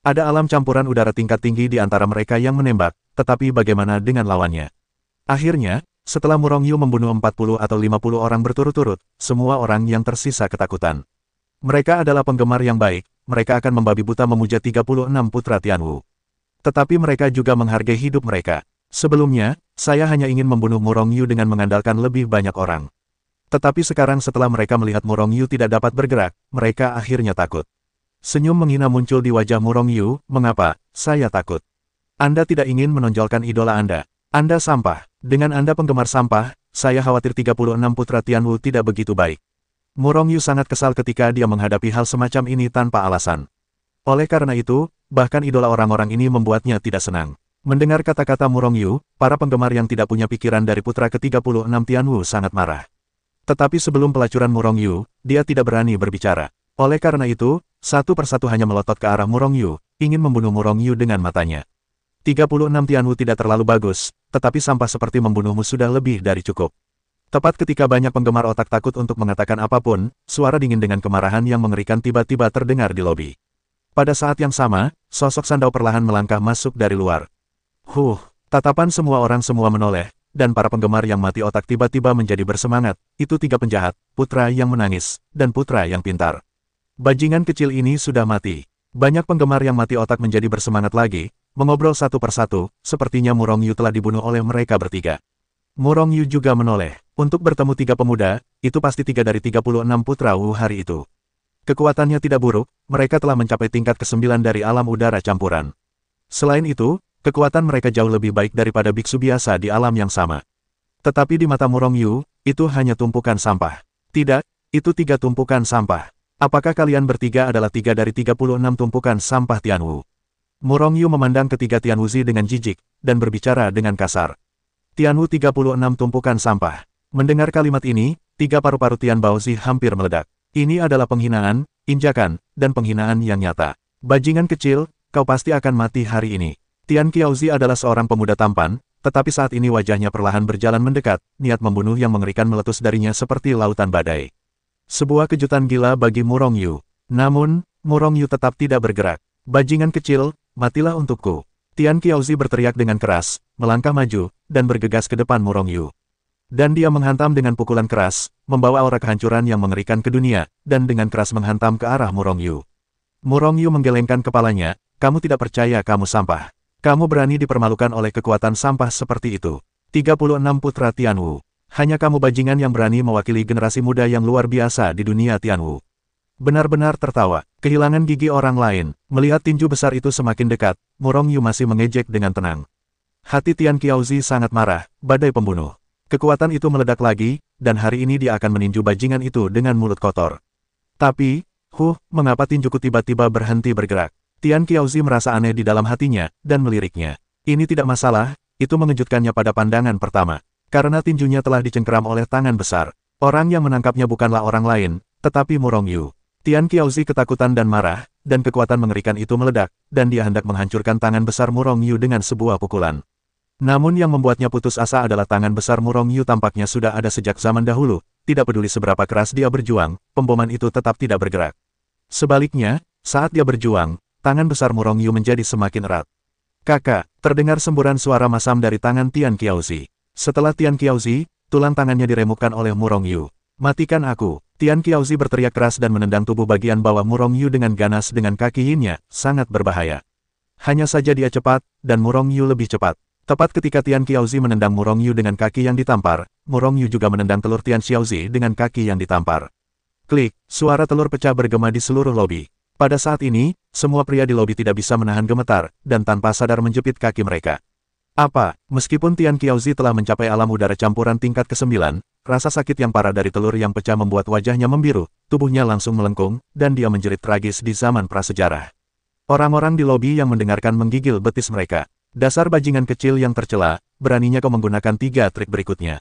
Ada alam campuran udara tingkat tinggi di antara mereka yang menembak, tetapi bagaimana dengan lawannya? Akhirnya, setelah Murong Yu membunuh 40 atau 50 orang berturut-turut, semua orang yang tersisa ketakutan. Mereka adalah penggemar yang baik, mereka akan membabi buta memuja 36 putra Tianwu. Tetapi mereka juga menghargai hidup mereka. Sebelumnya, saya hanya ingin membunuh Murong Yu dengan mengandalkan lebih banyak orang. Tetapi sekarang setelah mereka melihat Murong Yu tidak dapat bergerak, mereka akhirnya takut. Senyum menghina muncul di wajah Murong Yu. Mengapa? Saya takut. Anda tidak ingin menonjolkan idola Anda. Anda sampah. Dengan Anda penggemar sampah, saya khawatir 36 putra Tianwu tidak begitu baik. Murong Yu sangat kesal ketika dia menghadapi hal semacam ini tanpa alasan. Oleh karena itu, bahkan idola orang-orang ini membuatnya tidak senang. Mendengar kata-kata Murong Yu, para penggemar yang tidak punya pikiran dari putra ke-36 Tianwu sangat marah. Tetapi sebelum pelacuran Murong Yu, dia tidak berani berbicara. Oleh karena itu, satu persatu hanya melotot ke arah Murong Yu, ingin membunuh Murong Yu dengan matanya. 36 Tianwu tidak terlalu bagus, tetapi sampah seperti membunuhmu sudah lebih dari cukup. Tepat ketika banyak penggemar otak takut untuk mengatakan apapun, suara dingin dengan kemarahan yang mengerikan tiba-tiba terdengar di lobi. Pada saat yang sama, sosok Sandao perlahan melangkah masuk dari luar. Tatapan semua orang semua menoleh, dan para penggemar yang mati otak tiba-tiba menjadi bersemangat. Itu 3 penjahat, putra yang menangis, dan putra yang pintar. Bajingan kecil ini sudah mati. Banyak penggemar yang mati otak menjadi bersemangat lagi, mengobrol satu persatu, sepertinya Murong Yu telah dibunuh oleh mereka bertiga. Murong Yu juga menoleh. Untuk bertemu 3 pemuda, itu pasti 3 dari 36 putra Wu hari itu. Kekuatannya tidak buruk, mereka telah mencapai tingkat ke-9 dari alam udara campuran. Selain itu, kekuatan mereka jauh lebih baik daripada biksu biasa di alam yang sama. Tetapi di mata Murong Yu, itu hanya tumpukan sampah. Tidak, itu 3 tumpukan sampah. Apakah kalian bertiga adalah 3 dari 36 tumpukan sampah Tianwu? Murong Yu memandang ketiga Tianwuzi dengan jijik, dan berbicara dengan kasar. Tianwu 36 tumpukan sampah. Mendengar kalimat ini, tiga paru-paru Tian Baozi hampir meledak. Ini adalah penghinaan, injakan, dan penghinaan yang nyata. Bajingan kecil, kau pasti akan mati hari ini. Tian Qiaozi adalah seorang pemuda tampan, tetapi saat ini wajahnya perlahan berjalan mendekat, niat membunuh yang mengerikan meletus darinya seperti lautan badai. Sebuah kejutan gila bagi Mu Rongyu. Namun, Mu Rongyu tetap tidak bergerak. Bajingan kecil, matilah untukku. Tian Qiaozi berteriak dengan keras, melangkah maju, dan bergegas ke depan Mu Rongyu. Dan dia menghantam dengan pukulan keras, membawa aura kehancuran yang mengerikan ke dunia, dan dengan keras menghantam ke arah Mu Rongyu. Mu Rongyu menggelengkan kepalanya, kamu tidak percaya kamu sampah. Kamu berani dipermalukan oleh kekuatan sampah seperti itu. 36 putra Tianwu. Hanya kamu bajingan yang berani mewakili generasi muda yang luar biasa di dunia Tianwu. Benar-benar tertawa, kehilangan gigi orang lain. Melihat tinju besar itu semakin dekat, Mu Rongyu masih mengejek dengan tenang. Hati Tian Qiaozi sangat marah, badai pembunuh. Kekuatan itu meledak lagi, dan hari ini dia akan meninju bajingan itu dengan mulut kotor. Tapi, mengapa tinjuku tiba-tiba berhenti bergerak? Tian Qiaozi merasa aneh di dalam hatinya, dan meliriknya. Ini tidak masalah, itu mengejutkannya pada pandangan pertama. Karena tinjunya telah dicengkeram oleh tangan besar. Orang yang menangkapnya bukanlah orang lain, tetapi Mu Rongyu. Tian Qiaozi ketakutan dan marah, dan kekuatan mengerikan itu meledak, dan dia hendak menghancurkan tangan besar Mu Rongyu dengan sebuah pukulan. Namun yang membuatnya putus asa adalah tangan besar Mu Rongyu tampaknya sudah ada sejak zaman dahulu, tidak peduli seberapa keras dia berjuang, pemboman itu tetap tidak bergerak. Sebaliknya, saat dia berjuang, tangan besar Mu Rongyu menjadi semakin erat. Kakak, terdengar semburan suara masam dari tangan Tian Qiaozi. Setelah Tian Qiaozi, tulang tangannya diremukkan oleh Mu Rongyu. Matikan aku. Tian Qiaozi berteriak keras dan menendang tubuh bagian bawah Mu Rongyu dengan ganas dengan kaki yinnya, sangat berbahaya. Hanya saja dia cepat, dan Mu Rongyu lebih cepat. Tepat ketika Tian Qiaozi menendang Mu Rongyu dengan kaki yang ditampar, Mu Rongyu juga menendang telur Tian Qiaozi dengan kaki yang ditampar. Klik, suara telur pecah bergema di seluruh lobi. Pada saat ini, semua pria di lobi tidak bisa menahan gemetar, dan tanpa sadar menjepit kaki mereka. Apa, meskipun Tian Qiaozi telah mencapai alam udara campuran tingkat ke-9, rasa sakit yang parah dari telur yang pecah membuat wajahnya membiru, tubuhnya langsung melengkung, dan dia menjerit tragis di zaman prasejarah. Orang-orang di lobi yang mendengarkan menggigil betis mereka. Dasar bajingan kecil yang tercela, beraninya kau menggunakan 3 trik berikutnya.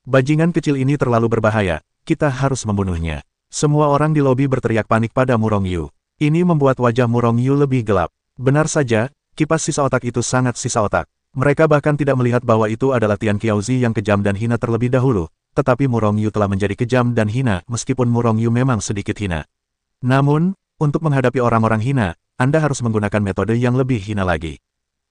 Bajingan kecil ini terlalu berbahaya, kita harus membunuhnya. Semua orang di lobi berteriak panik pada Mu Rongyu. Ini membuat wajah Mu Rongyu lebih gelap. Benar saja, kipas sisa otak itu sangat sisa otak. Mereka bahkan tidak melihat bahwa itu adalah Tian Qiaozi yang kejam dan hina terlebih dahulu, tetapi Mu Rongyu telah menjadi kejam dan hina meskipun Mu Rongyu memang sedikit hina. Namun, untuk menghadapi orang-orang hina, Anda harus menggunakan metode yang lebih hina lagi.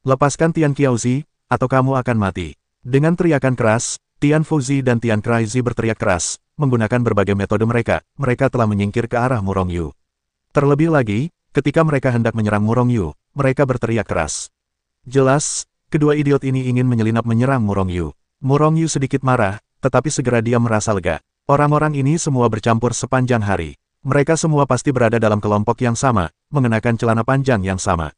Lepaskan Tian Qiaozi, atau kamu akan mati. Dengan teriakan keras, Tian Fuzi dan Tian Kraizi berteriak keras, menggunakan berbagai metode mereka telah menyingkir ke arah Mu Rongyu. Terlebih lagi, ketika mereka hendak menyerang Mu Rongyu, mereka berteriak keras. Jelas, kedua idiot ini ingin menyelinap menyerang Mu Rongyu. Mu Rongyu sedikit marah, tetapi segera dia merasa lega. Orang-orang ini semua bercampur sepanjang hari. Mereka semua pasti berada dalam kelompok yang sama, mengenakan celana panjang yang sama.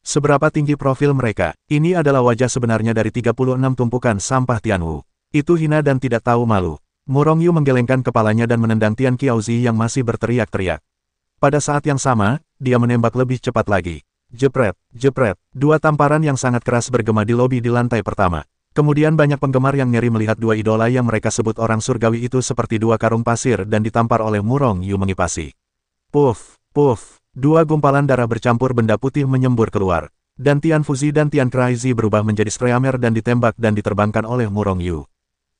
Seberapa tinggi profil mereka? Ini adalah wajah sebenarnya dari 36 tumpukan sampah Tianwu. Itu hina dan tidak tahu malu. Mu Rongyu menggelengkan kepalanya dan menendang Tian Qiaozi yang masih berteriak-teriak. Pada saat yang sama, dia menembak lebih cepat lagi. Jepret, jepret. 2 tamparan yang sangat keras bergema di lobi di lantai pertama. Kemudian banyak penggemar yang ngeri melihat 2 idola yang mereka sebut orang surgawi itu seperti 2 karung pasir dan ditampar oleh Mu Rongyu mengipasi. Puff, puff. 2 gumpalan darah bercampur benda putih menyembur keluar. Dan Tian Fuzi dan Tian Kraizi berubah menjadi Streamer dan ditembak dan diterbangkan oleh Mu Rongyu.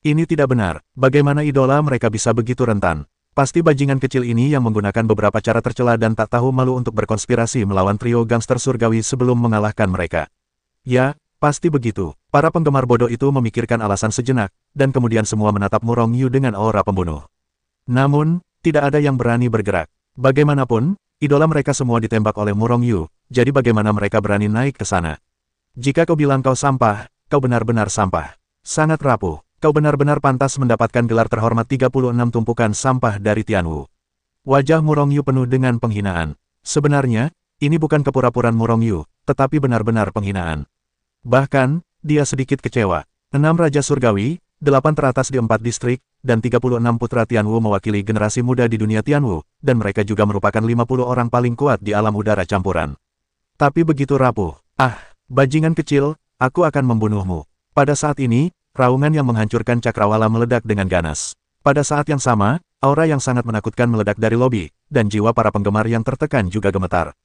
Ini tidak benar. Bagaimana idola mereka bisa begitu rentan? Pasti bajingan kecil ini yang menggunakan beberapa cara tercela dan tak tahu malu untuk berkonspirasi melawan trio gangster surgawi sebelum mengalahkan mereka. Ya, pasti begitu. Para penggemar bodoh itu memikirkan alasan sejenak, dan kemudian semua menatap Mu Rongyu dengan aura pembunuh. Namun, tidak ada yang berani bergerak. Bagaimanapun, idola mereka semua ditembak oleh Mu Rongyu, jadi bagaimana mereka berani naik ke sana? Jika kau bilang kau sampah, kau benar-benar sampah. Sangat rapuh. Kau benar-benar pantas mendapatkan gelar terhormat 36 tumpukan sampah dari Tianwu. Wajah Mu Rongyu penuh dengan penghinaan. Sebenarnya, ini bukan kepura-puraan Mu Rongyu, tetapi benar-benar penghinaan. Bahkan, dia sedikit kecewa. 6 Raja Surgawi, 8 teratas di 4 distrik, dan 36 putra Tianwu mewakili generasi muda di dunia Tianwu, dan mereka juga merupakan 50 orang paling kuat di alam udara campuran. Tapi begitu rapuh. Ah, bajingan kecil, aku akan membunuhmu. Pada saat ini, raungan yang menghancurkan cakrawala meledak dengan ganas. Pada saat yang sama, aura yang sangat menakutkan meledak dari lobi, dan jiwa para penggemar yang tertekan juga gemetar.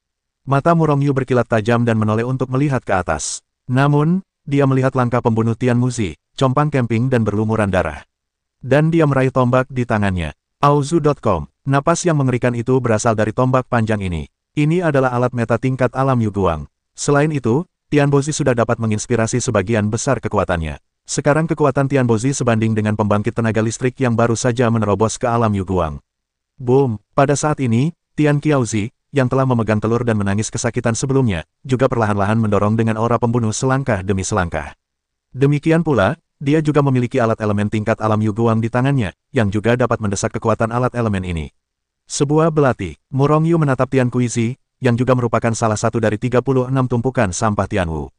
Mata Murongyu berkilat tajam dan menoleh untuk melihat ke atas. Namun, dia melihat langkah pembunuh Tian Muzi, compang camping dan berlumuran darah. Dan dia meraih tombak di tangannya. Auzu.com. Napas yang mengerikan itu berasal dari tombak panjang ini. Ini adalah alat meta tingkat alam Yuguang. Selain itu, Tian Bozi sudah dapat menginspirasi sebagian besar kekuatannya. Sekarang kekuatan Tian Bozi sebanding dengan pembangkit tenaga listrik yang baru saja menerobos ke alam Yuguang. Boom! Pada saat ini, Tian Qiaozi, yang telah memegang telur dan menangis kesakitan sebelumnya, juga perlahan-lahan mendorong dengan aura pembunuh selangkah demi selangkah. Demikian pula, dia juga memiliki alat elemen tingkat alam Yuguang di tangannya, yang juga dapat mendesak kekuatan alat elemen ini. Sebuah belati, Murongyu menatap Tian Qiaozi, yang juga merupakan salah satu dari 36 tumpukan sampah Tianwu.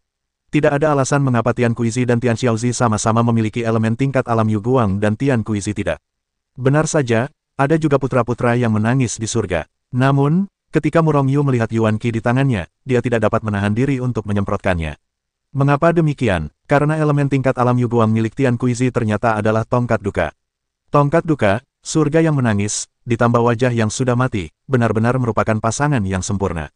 Tidak ada alasan mengapa Tian Qiaozi dan Tian Xiaozi sama-sama memiliki elemen tingkat alam Yuguang dan Tian Qiaozi tidak. Benar saja, ada juga putra-putra yang menangis di surga. Namun, ketika Murongyu melihat Yuan Qi di tangannya, dia tidak dapat menahan diri untuk menyemprotkannya. Mengapa demikian? Karena elemen tingkat alam Yuguang milik Tian Qiaozi ternyata adalah tongkat duka. Tongkat duka, surga yang menangis, ditambah wajah yang sudah mati, benar-benar merupakan pasangan yang sempurna.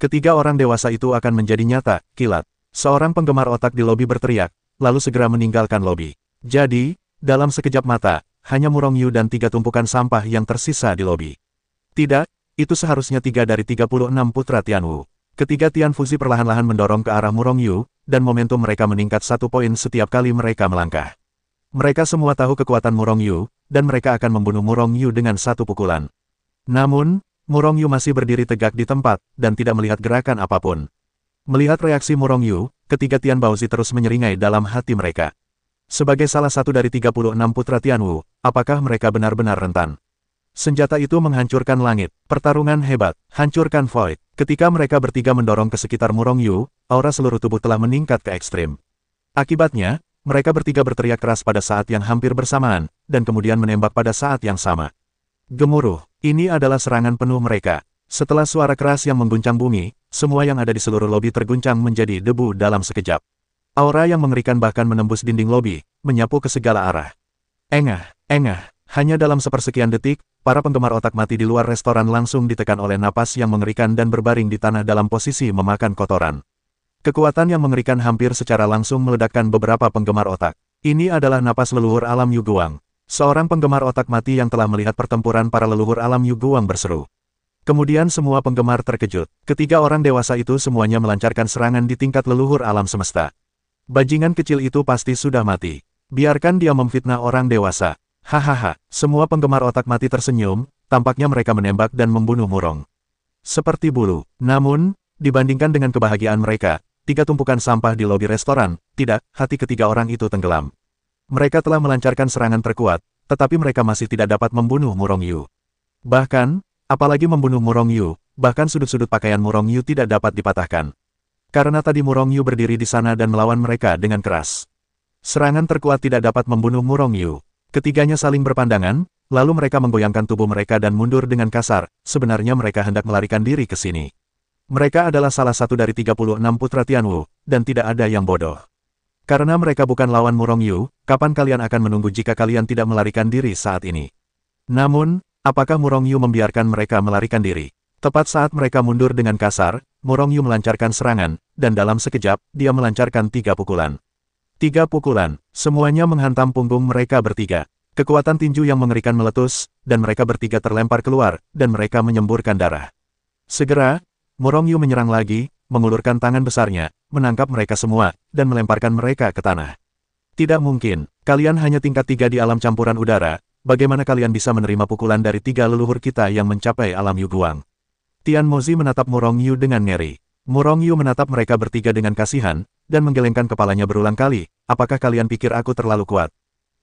Ketiga orang dewasa itu akan menjadi nyata, kilat. Seorang penggemar otak di lobi berteriak, lalu segera meninggalkan lobi. Jadi, dalam sekejap mata, hanya Murongyu dan 3 tumpukan sampah yang tersisa di lobi. Tidak, itu seharusnya 3 dari 36 putra Tianwu. Ketiga Tian Fuzi perlahan-lahan mendorong ke arah Murongyu, dan momentum mereka meningkat 1 poin setiap kali mereka melangkah. Mereka semua tahu kekuatan Murongyu, dan mereka akan membunuh Murongyu dengan 1 pukulan. Namun, Murongyu masih berdiri tegak di tempat, dan tidak melihat gerakan apapun. Melihat reaksi Murongyu, ketiga Tian Baozi terus menyeringai dalam hati mereka. Sebagai salah satu dari 36 putra Tianwu, apakah mereka benar-benar rentan? Senjata itu menghancurkan langit, pertarungan hebat, hancurkan Void. Ketika mereka bertiga mendorong ke sekitar Murongyu, aura seluruh tubuh telah meningkat ke ekstrim. Akibatnya, mereka bertiga berteriak keras pada saat yang hampir bersamaan, dan kemudian menembak pada saat yang sama. Gemuruh, ini adalah serangan penuh mereka. Setelah suara keras yang mengguncang bumi, semua yang ada di seluruh lobi terguncang menjadi debu dalam sekejap. Aura yang mengerikan bahkan menembus dinding lobi, menyapu ke segala arah. Engah, engah, hanya dalam sepersekian detik, para penggemar otak mati di luar restoran langsung ditekan oleh napas yang mengerikan dan berbaring di tanah dalam posisi memakan kotoran. Kekuatan yang mengerikan hampir secara langsung meledakkan beberapa penggemar otak. Ini adalah napas leluhur alam Yuguang. Seorang penggemar otak mati yang telah melihat pertempuran para leluhur alam Yuguang berseru. Kemudian semua penggemar terkejut. Ketiga orang dewasa itu semuanya melancarkan serangan di tingkat leluhur alam semesta. Bajingan kecil itu pasti sudah mati. Biarkan dia memfitnah orang dewasa. Hahaha, semua penggemar otak mati tersenyum, tampaknya mereka menembak dan membunuh Murong. Seperti bulu. Namun, dibandingkan dengan kebahagiaan mereka, 3 tumpukan sampah di lobi restoran, tidak, hati ketiga orang itu tenggelam. Mereka telah melancarkan serangan terkuat, tetapi mereka masih tidak dapat membunuh Murongyu. Bahkan, apalagi membunuh Murongyu, bahkan sudut-sudut pakaian Murongyu tidak dapat dipatahkan. Karena tadi Murongyu berdiri di sana dan melawan mereka dengan keras. Serangan terkuat tidak dapat membunuh Murongyu. Ketiganya saling berpandangan, lalu mereka menggoyangkan tubuh mereka dan mundur dengan kasar, sebenarnya mereka hendak melarikan diri ke sini. Mereka adalah salah satu dari 36 putra Tianwu, dan tidak ada yang bodoh. Karena mereka bukan lawan Murongyu, kapan kalian akan menunggu jika kalian tidak melarikan diri saat ini? Namun, apakah Murongyu membiarkan mereka melarikan diri? Tepat saat mereka mundur dengan kasar, Murongyu melancarkan serangan, dan dalam sekejap, dia melancarkan 3 pukulan. 3 pukulan, semuanya menghantam punggung mereka bertiga. Kekuatan tinju yang mengerikan meletus, dan mereka bertiga terlempar keluar, dan mereka menyemburkan darah. Segera, Murongyu menyerang lagi, mengulurkan tangan besarnya, menangkap mereka semua, dan melemparkan mereka ke tanah. Tidak mungkin, kalian hanya tingkat 3 di alam campuran udara, bagaimana kalian bisa menerima pukulan dari 3 leluhur kita yang mencapai alam Yuguang? Tian Mozi menatap Murongyu dengan ngeri. Murongyu menatap mereka bertiga dengan kasihan, dan menggelengkan kepalanya berulang kali, apakah kalian pikir aku terlalu kuat?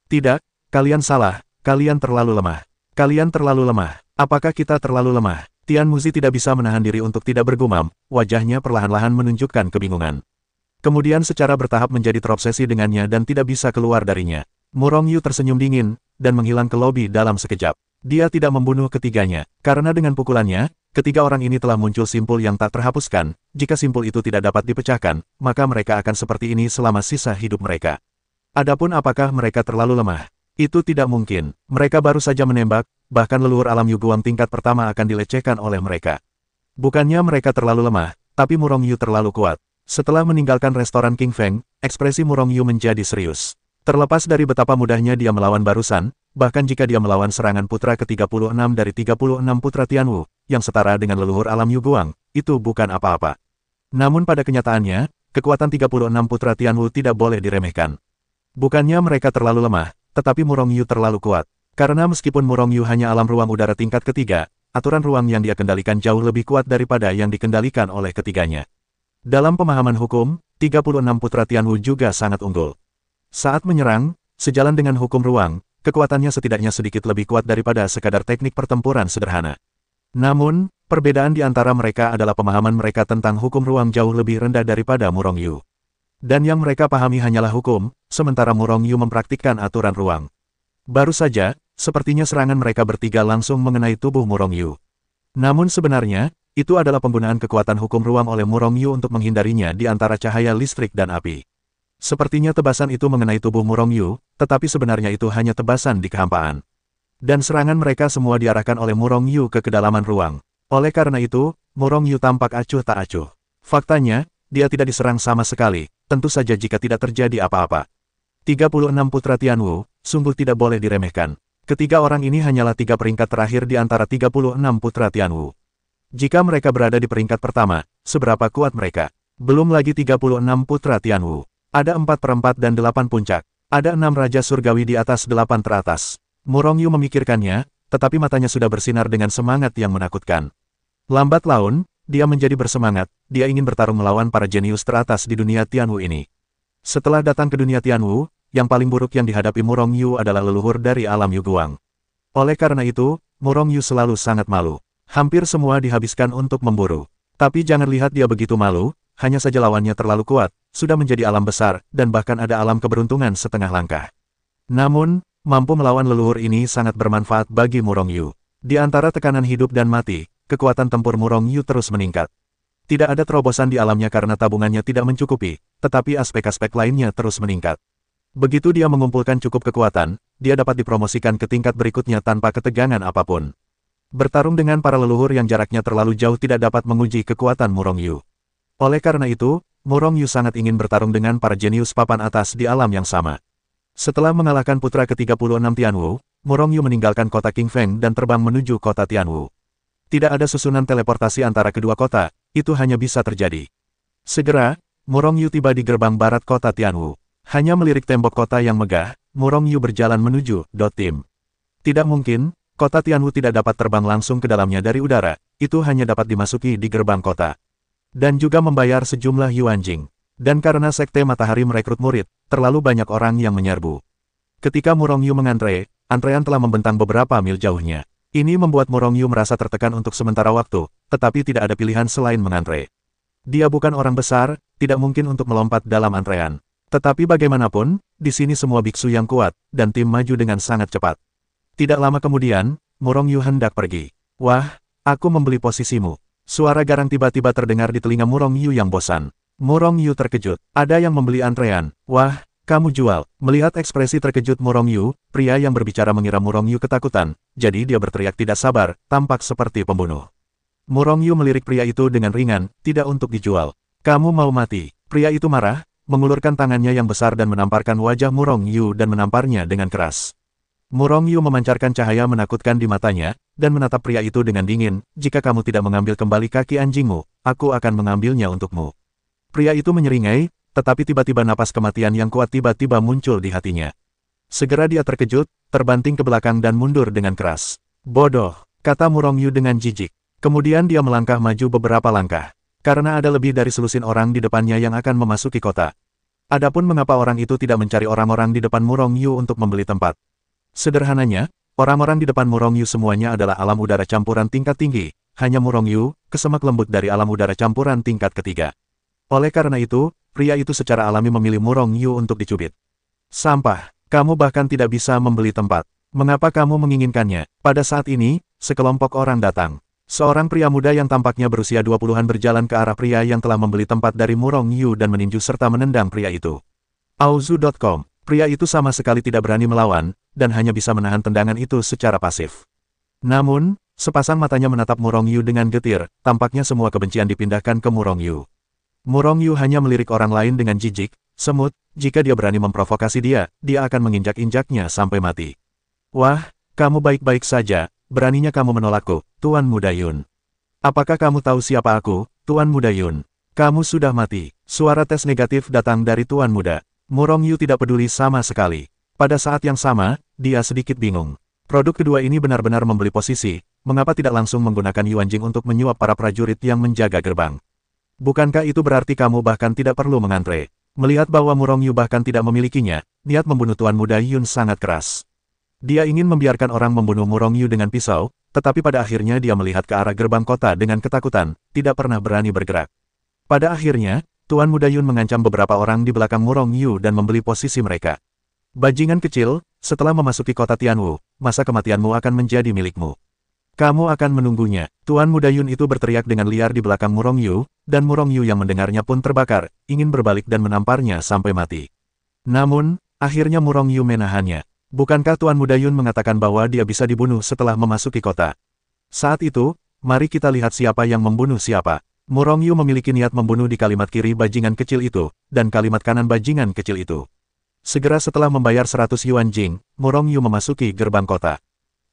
Tidak, kalian salah, kalian terlalu lemah. Kalian terlalu lemah. Apakah kita terlalu lemah? Tian Muzi tidak bisa menahan diri untuk tidak bergumam, wajahnya perlahan-lahan menunjukkan kebingungan. Kemudian secara bertahap menjadi terobsesi dengannya dan tidak bisa keluar darinya. Murongyu tersenyum dingin, dan menghilang ke lobi dalam sekejap. Dia tidak membunuh ketiganya, karena dengan pukulannya, ketiga orang ini telah muncul simpul yang tak terhapuskan. Jika simpul itu tidak dapat dipecahkan, maka mereka akan seperti ini selama sisa hidup mereka. Adapun apakah mereka terlalu lemah? Itu tidak mungkin. Mereka baru saja menembak, bahkan leluhur alam Yuguang tingkat pertama akan dilecehkan oleh mereka. Bukannya mereka terlalu lemah, tapi Murong Yu terlalu kuat. Setelah meninggalkan restoran King Feng, ekspresi Murong Yu menjadi serius. Terlepas dari betapa mudahnya dia melawan barusan, bahkan jika dia melawan serangan putra ke-36 dari 36 putra Tianwu, yang setara dengan leluhur alam Yuguang, itu bukan apa-apa. Namun pada kenyataannya, kekuatan 36 putra Tianwu tidak boleh diremehkan. Bukannya mereka terlalu lemah, tetapi Murong Yu terlalu kuat. Karena meskipun Murong Yu hanya alam ruang udara tingkat ketiga, aturan ruang yang dia kendalikan jauh lebih kuat daripada yang dikendalikan oleh ketiganya. Dalam pemahaman hukum, 36 putra Tianwu juga sangat unggul. Saat menyerang, sejalan dengan hukum ruang, kekuatannya setidaknya sedikit lebih kuat daripada sekadar teknik pertempuran sederhana. Namun, perbedaan di antara mereka adalah pemahaman mereka tentang hukum ruang jauh lebih rendah daripada Murong Yu. Dan yang mereka pahami hanyalah hukum, sementara Murong Yu mempraktikkan aturan ruang. Baru saja, sepertinya serangan mereka bertiga langsung mengenai tubuh Murong Yu. Namun sebenarnya, itu adalah penggunaan kekuatan hukum ruang oleh Murong Yu untuk menghindarinya di antara cahaya listrik dan api. Sepertinya tebasan itu mengenai tubuh Murong Yu, tetapi sebenarnya itu hanya tebasan di kehampaan. Dan serangan mereka semua diarahkan oleh Murong Yu ke kedalaman ruang. Oleh karena itu, Murong Yu tampak acuh tak acuh. Faktanya, dia tidak diserang sama sekali. Tentu saja jika tidak terjadi apa-apa. 36 putra Tianwu, sungguh tidak boleh diremehkan. Ketiga orang ini hanyalah 3 peringkat terakhir di antara 36 putra Tianwu. Jika mereka berada di peringkat pertama, seberapa kuat mereka? Belum lagi 36 putra Tianwu. Ada 4/4 dan 8 puncak. Ada 6 raja surgawi di atas 8 teratas. Murong Yu memikirkannya, tetapi matanya sudah bersinar dengan semangat yang menakutkan. Lambat laun, dia menjadi bersemangat, dia ingin bertarung melawan para jenius teratas di dunia Tianwu ini. Setelah datang ke dunia Tianwu, yang paling buruk yang dihadapi Murong Yu adalah leluhur dari alam Yuguang. Oleh karena itu, Murong Yu selalu sangat malu. Hampir semua dihabiskan untuk memburu. Tapi jangan lihat dia begitu malu, hanya saja lawannya terlalu kuat, sudah menjadi alam besar, dan bahkan ada alam keberuntungan setengah langkah. Namun, mampu melawan leluhur ini sangat bermanfaat bagi Murong Yu. Di antara tekanan hidup dan mati, kekuatan tempur Murong Yu terus meningkat. Tidak ada terobosan di alamnya karena tabungannya tidak mencukupi, tetapi aspek-aspek lainnya terus meningkat. Begitu dia mengumpulkan cukup kekuatan, dia dapat dipromosikan ke tingkat berikutnya tanpa ketegangan apapun. Bertarung dengan para leluhur yang jaraknya terlalu jauh tidak dapat menguji kekuatan Murong Yu. Oleh karena itu, Murong Yu sangat ingin bertarung dengan para jenius papan atas di alam yang sama. Setelah mengalahkan putra ke-36 Tianwu, Murong Yu meninggalkan kota King Feng dan terbang menuju kota Tianwu. Tidak ada susunan teleportasi antara kedua kota, itu hanya bisa terjadi. Segera, Murong Yu tiba di gerbang barat kota Tianwu. Hanya melirik tembok kota yang megah, Murong Yu berjalan menuju Tim. Tidak mungkin, kota Tianwu tidak dapat terbang langsung ke dalamnya dari udara, itu hanya dapat dimasuki di gerbang kota. Dan juga membayar sejumlah yuanjing. Dan karena sekte matahari merekrut murid, terlalu banyak orang yang menyerbu. Ketika Murong Yu mengantre, antrean telah membentang beberapa mil jauhnya. Ini membuat Murong Yu merasa tertekan untuk sementara waktu, tetapi tidak ada pilihan selain mengantre. Dia bukan orang besar, tidak mungkin untuk melompat dalam antrean. Tetapi bagaimanapun, di sini semua biksu yang kuat, dan tim maju dengan sangat cepat. Tidak lama kemudian, Murong Yu hendak pergi. Wah, aku membeli posisimu. Suara garang tiba-tiba terdengar di telinga Murong Yu yang bosan. Murong Yu terkejut. Ada yang membeli antrean. Wah, kamu jual. Melihat ekspresi terkejut Murong Yu, pria yang berbicara mengira Murong Yu ketakutan, jadi dia berteriak tidak sabar, tampak seperti pembunuh. Murong Yu melirik pria itu dengan ringan, tidak untuk dijual. Kamu mau mati. Pria itu marah, mengulurkan tangannya yang besar dan menamparkan wajah Murong Yu dan menamparnya dengan keras. Murong Yu memancarkan cahaya menakutkan di matanya, dan menatap pria itu dengan dingin, jika kamu tidak mengambil kembali kaki anjingmu, aku akan mengambilnya untukmu. Pria itu menyeringai, tetapi tiba-tiba napas kematian yang kuat tiba-tiba muncul di hatinya. Segera dia terkejut, terbanting ke belakang dan mundur dengan keras. Bodoh, kata Murong Yu dengan jijik. Kemudian dia melangkah maju beberapa langkah. Karena ada lebih dari selusin orang di depannya yang akan memasuki kota. Adapun mengapa orang itu tidak mencari orang-orang di depan Murong Yu untuk membeli tempat. Sederhananya, orang-orang di depan Murong Yu semuanya adalah alam udara campuran tingkat tinggi. Hanya Murong Yu, kesemak lembut dari alam udara campuran tingkat ketiga. Oleh karena itu, pria itu secara alami memilih Murong Yu untuk dicubit. Sampah, kamu bahkan tidak bisa membeli tempat. Mengapa kamu menginginkannya? Pada saat ini, sekelompok orang datang. Seorang pria muda yang tampaknya berusia 20-an berjalan ke arah pria yang telah membeli tempat dari Murong Yu dan meninju serta menendang pria itu. Auzu.com, Pria itu sama sekali tidak berani melawan, dan hanya bisa menahan tendangan itu secara pasif. Namun, sepasang matanya menatap Mu Rongyu dengan getir, tampaknya semua kebencian dipindahkan ke Mu Rongyu. Mu Rongyu hanya melirik orang lain dengan jijik, semut, jika dia berani memprovokasi dia akan menginjak-injaknya sampai mati. Wah, kamu baik-baik saja, beraninya kamu menolakku, Tuan Muda Yun. Apakah kamu tahu siapa aku, Tuan Muda Yun? Kamu sudah mati. Suara tes negatif datang dari Tuan Muda. Mu Rongyu tidak peduli sama sekali. Pada saat yang sama, dia sedikit bingung. Produk kedua ini benar-benar membeli posisi, mengapa tidak langsung menggunakan Yuan Jing untuk menyuap para prajurit yang menjaga gerbang? Bukankah itu berarti kamu bahkan tidak perlu mengantre? Melihat bahwa Mu Rongyu bahkan tidak memilikinya, niat membunuh Tuan Muda Yun sangat keras. Dia ingin membiarkan orang membunuh Mu Rongyu dengan pisau, tetapi pada akhirnya dia melihat ke arah gerbang kota dengan ketakutan, tidak pernah berani bergerak. Pada akhirnya, Tuan Muda Yun mengancam beberapa orang di belakang Mu Rongyu dan membeli posisi mereka. Bajingan kecil, setelah memasuki kota Tianwu, masa kematianmu akan menjadi milikmu. Kamu akan menunggunya. Tuan Muda Yun itu berteriak dengan liar di belakang Mu Rongyu, dan Mu Rongyu yang mendengarnya pun terbakar, ingin berbalik dan menamparnya sampai mati. Namun, akhirnya Mu Rongyu menahannya. Bukankah Tuan Muda Yun mengatakan bahwa dia bisa dibunuh setelah memasuki kota? Saat itu, mari kita lihat siapa yang membunuh siapa. Mu Rongyu memiliki niat membunuh di kalimat kiri bajingan kecil itu, dan kalimat kanan bajingan kecil itu. Segera setelah membayar 100 Yuan Jing, Mu Rongyu memasuki gerbang kota.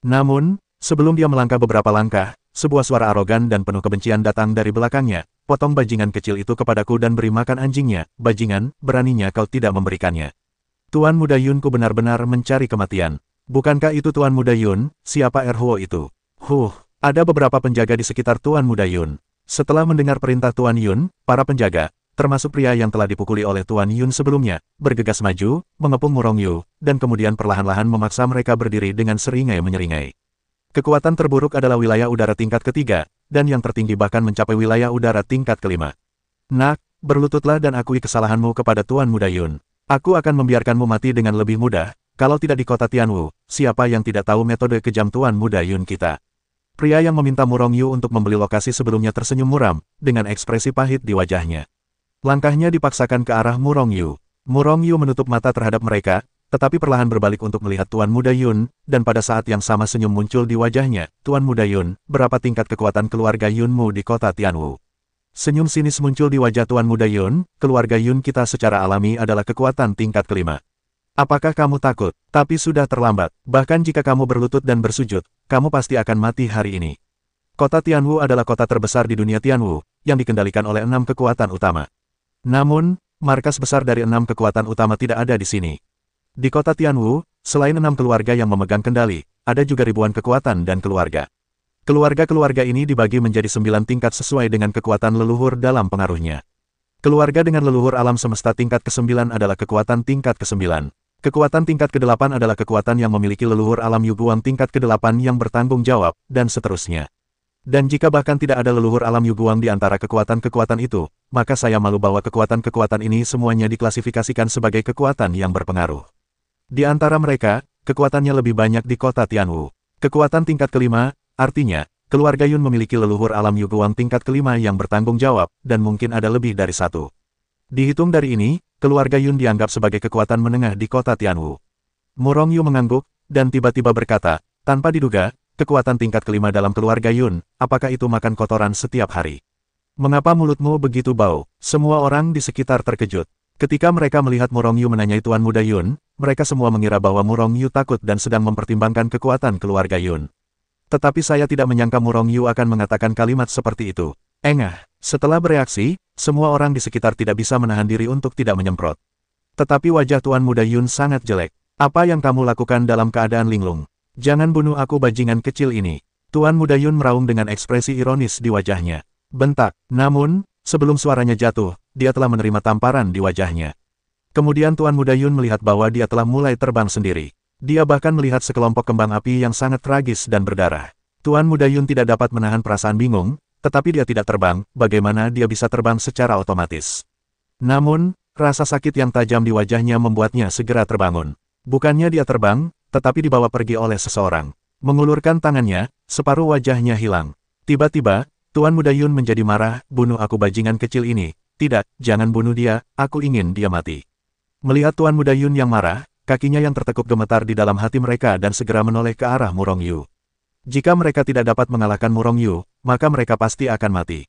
Namun, sebelum dia melangkah beberapa langkah, sebuah suara arogan dan penuh kebencian datang dari belakangnya. Potong bajingan kecil itu kepadaku dan beri makan anjingnya. Bajingan, beraninya kau tidak memberikannya. Tuan Muda Yunku benar-benar mencari kematian. Bukankah itu Tuan Muda Yun? Siapa Erhuo itu? Ada beberapa penjaga di sekitar Tuan Muda Yun. Setelah mendengar perintah Tuan Yun, para penjaga, termasuk pria yang telah dipukuli oleh Tuan Yun sebelumnya, bergegas maju, mengepung Mu Rongyu, dan kemudian perlahan-lahan memaksa mereka berdiri dengan seringai-menyeringai. Kekuatan terburuk adalah wilayah udara tingkat ketiga, dan yang tertinggi bahkan mencapai wilayah udara tingkat kelima. Nak, berlututlah dan akui kesalahanmu kepada Tuan Muda Yun. Aku akan membiarkanmu mati dengan lebih mudah, kalau tidak di kota Tianwu, siapa yang tidak tahu metode kejam Tuan Muda Yun kita. Pria yang meminta Mu Rongyu untuk membeli lokasi sebelumnya tersenyum muram, dengan ekspresi pahit di wajahnya. Langkahnya dipaksakan ke arah Mu Rongyu. Mu Rongyu menutup mata terhadap mereka, tetapi perlahan berbalik untuk melihat Tuan Muda Yun, dan pada saat yang sama senyum muncul di wajahnya. Tuan Muda Yun, berapa tingkat kekuatan keluarga Yunmu di kota Tianwu? Senyum sinis muncul di wajah Tuan Muda Yun, keluarga Yun kita secara alami adalah kekuatan tingkat kelima. Apakah kamu takut? Tapi sudah terlambat. Bahkan jika kamu berlutut dan bersujud, kamu pasti akan mati hari ini. Kota Tianwu adalah kota terbesar di dunia Tianwu, yang dikendalikan oleh 6 kekuatan utama. Namun, markas besar dari 6 kekuatan utama tidak ada di sini. Di kota Tianwu, selain 6 keluarga yang memegang kendali, ada juga ribuan kekuatan dan keluarga. Keluarga-keluarga ini dibagi menjadi 9 tingkat sesuai dengan kekuatan leluhur dalam pengaruhnya. Keluarga dengan leluhur alam semesta tingkat ke-9 adalah kekuatan tingkat ke-9. Kekuatan tingkat ke-8 adalah kekuatan yang memiliki leluhur alam Yuguang tingkat ke-8 yang bertanggung jawab, dan seterusnya. Dan jika bahkan tidak ada leluhur alam Yuguang di antara kekuatan-kekuatan itu, maka saya malu bahwa kekuatan-kekuatan ini semuanya diklasifikasikan sebagai kekuatan yang berpengaruh. Di antara mereka, kekuatannya lebih banyak di kota Tianwu. Kekuatan tingkat kelima, artinya, keluarga Yun memiliki leluhur alam Yuguang tingkat kelima yang bertanggung jawab, dan mungkin ada lebih dari satu. Dihitung dari ini, keluarga Yun dianggap sebagai kekuatan menengah di kota Tianwu. Mu Rongyu mengangguk, dan tiba-tiba berkata, tanpa diduga, kekuatan tingkat kelima dalam keluarga Yun, apakah itu makan kotoran setiap hari? Mengapa mulutmu begitu bau? Semua orang di sekitar terkejut. Ketika mereka melihat Mu Rongyu menanyai Tuan Muda Yun, mereka semua mengira bahwa Mu Rongyu takut dan sedang mempertimbangkan kekuatan keluarga Yun. Tetapi saya tidak menyangka Mu Rongyu akan mengatakan kalimat seperti itu. Engah. Setelah bereaksi, semua orang di sekitar tidak bisa menahan diri untuk tidak menyemprot. Tetapi wajah Tuan Muda Yun sangat jelek. Apa yang kamu lakukan dalam keadaan linglung? Jangan bunuh aku bajingan kecil ini. Tuan Muda Yun meraung dengan ekspresi ironis di wajahnya. Bentak. Namun, sebelum suaranya jatuh, dia telah menerima tamparan di wajahnya. Kemudian Tuan Muda Yun melihat bahwa dia telah mulai terbang sendiri. Dia bahkan melihat sekelompok kembang api yang sangat tragis dan berdarah. Tuan Muda Yun tidak dapat menahan perasaan bingung, tetapi dia tidak terbang, bagaimana dia bisa terbang secara otomatis. Namun, rasa sakit yang tajam di wajahnya membuatnya segera terbangun. Bukannya dia terbang, tetapi dibawa pergi oleh seseorang. Mengulurkan tangannya, separuh wajahnya hilang. Tiba-tiba, Tuan Muda Yun menjadi marah, bunuh aku bajingan kecil ini. Tidak, jangan bunuh dia, aku ingin dia mati. Melihat Tuan Muda Yun yang marah, kakinya yang tertekuk gemetar di dalam hati mereka dan segera menoleh ke arah Murong Yu. Jika mereka tidak dapat mengalahkan Murong Yu, maka mereka pasti akan mati.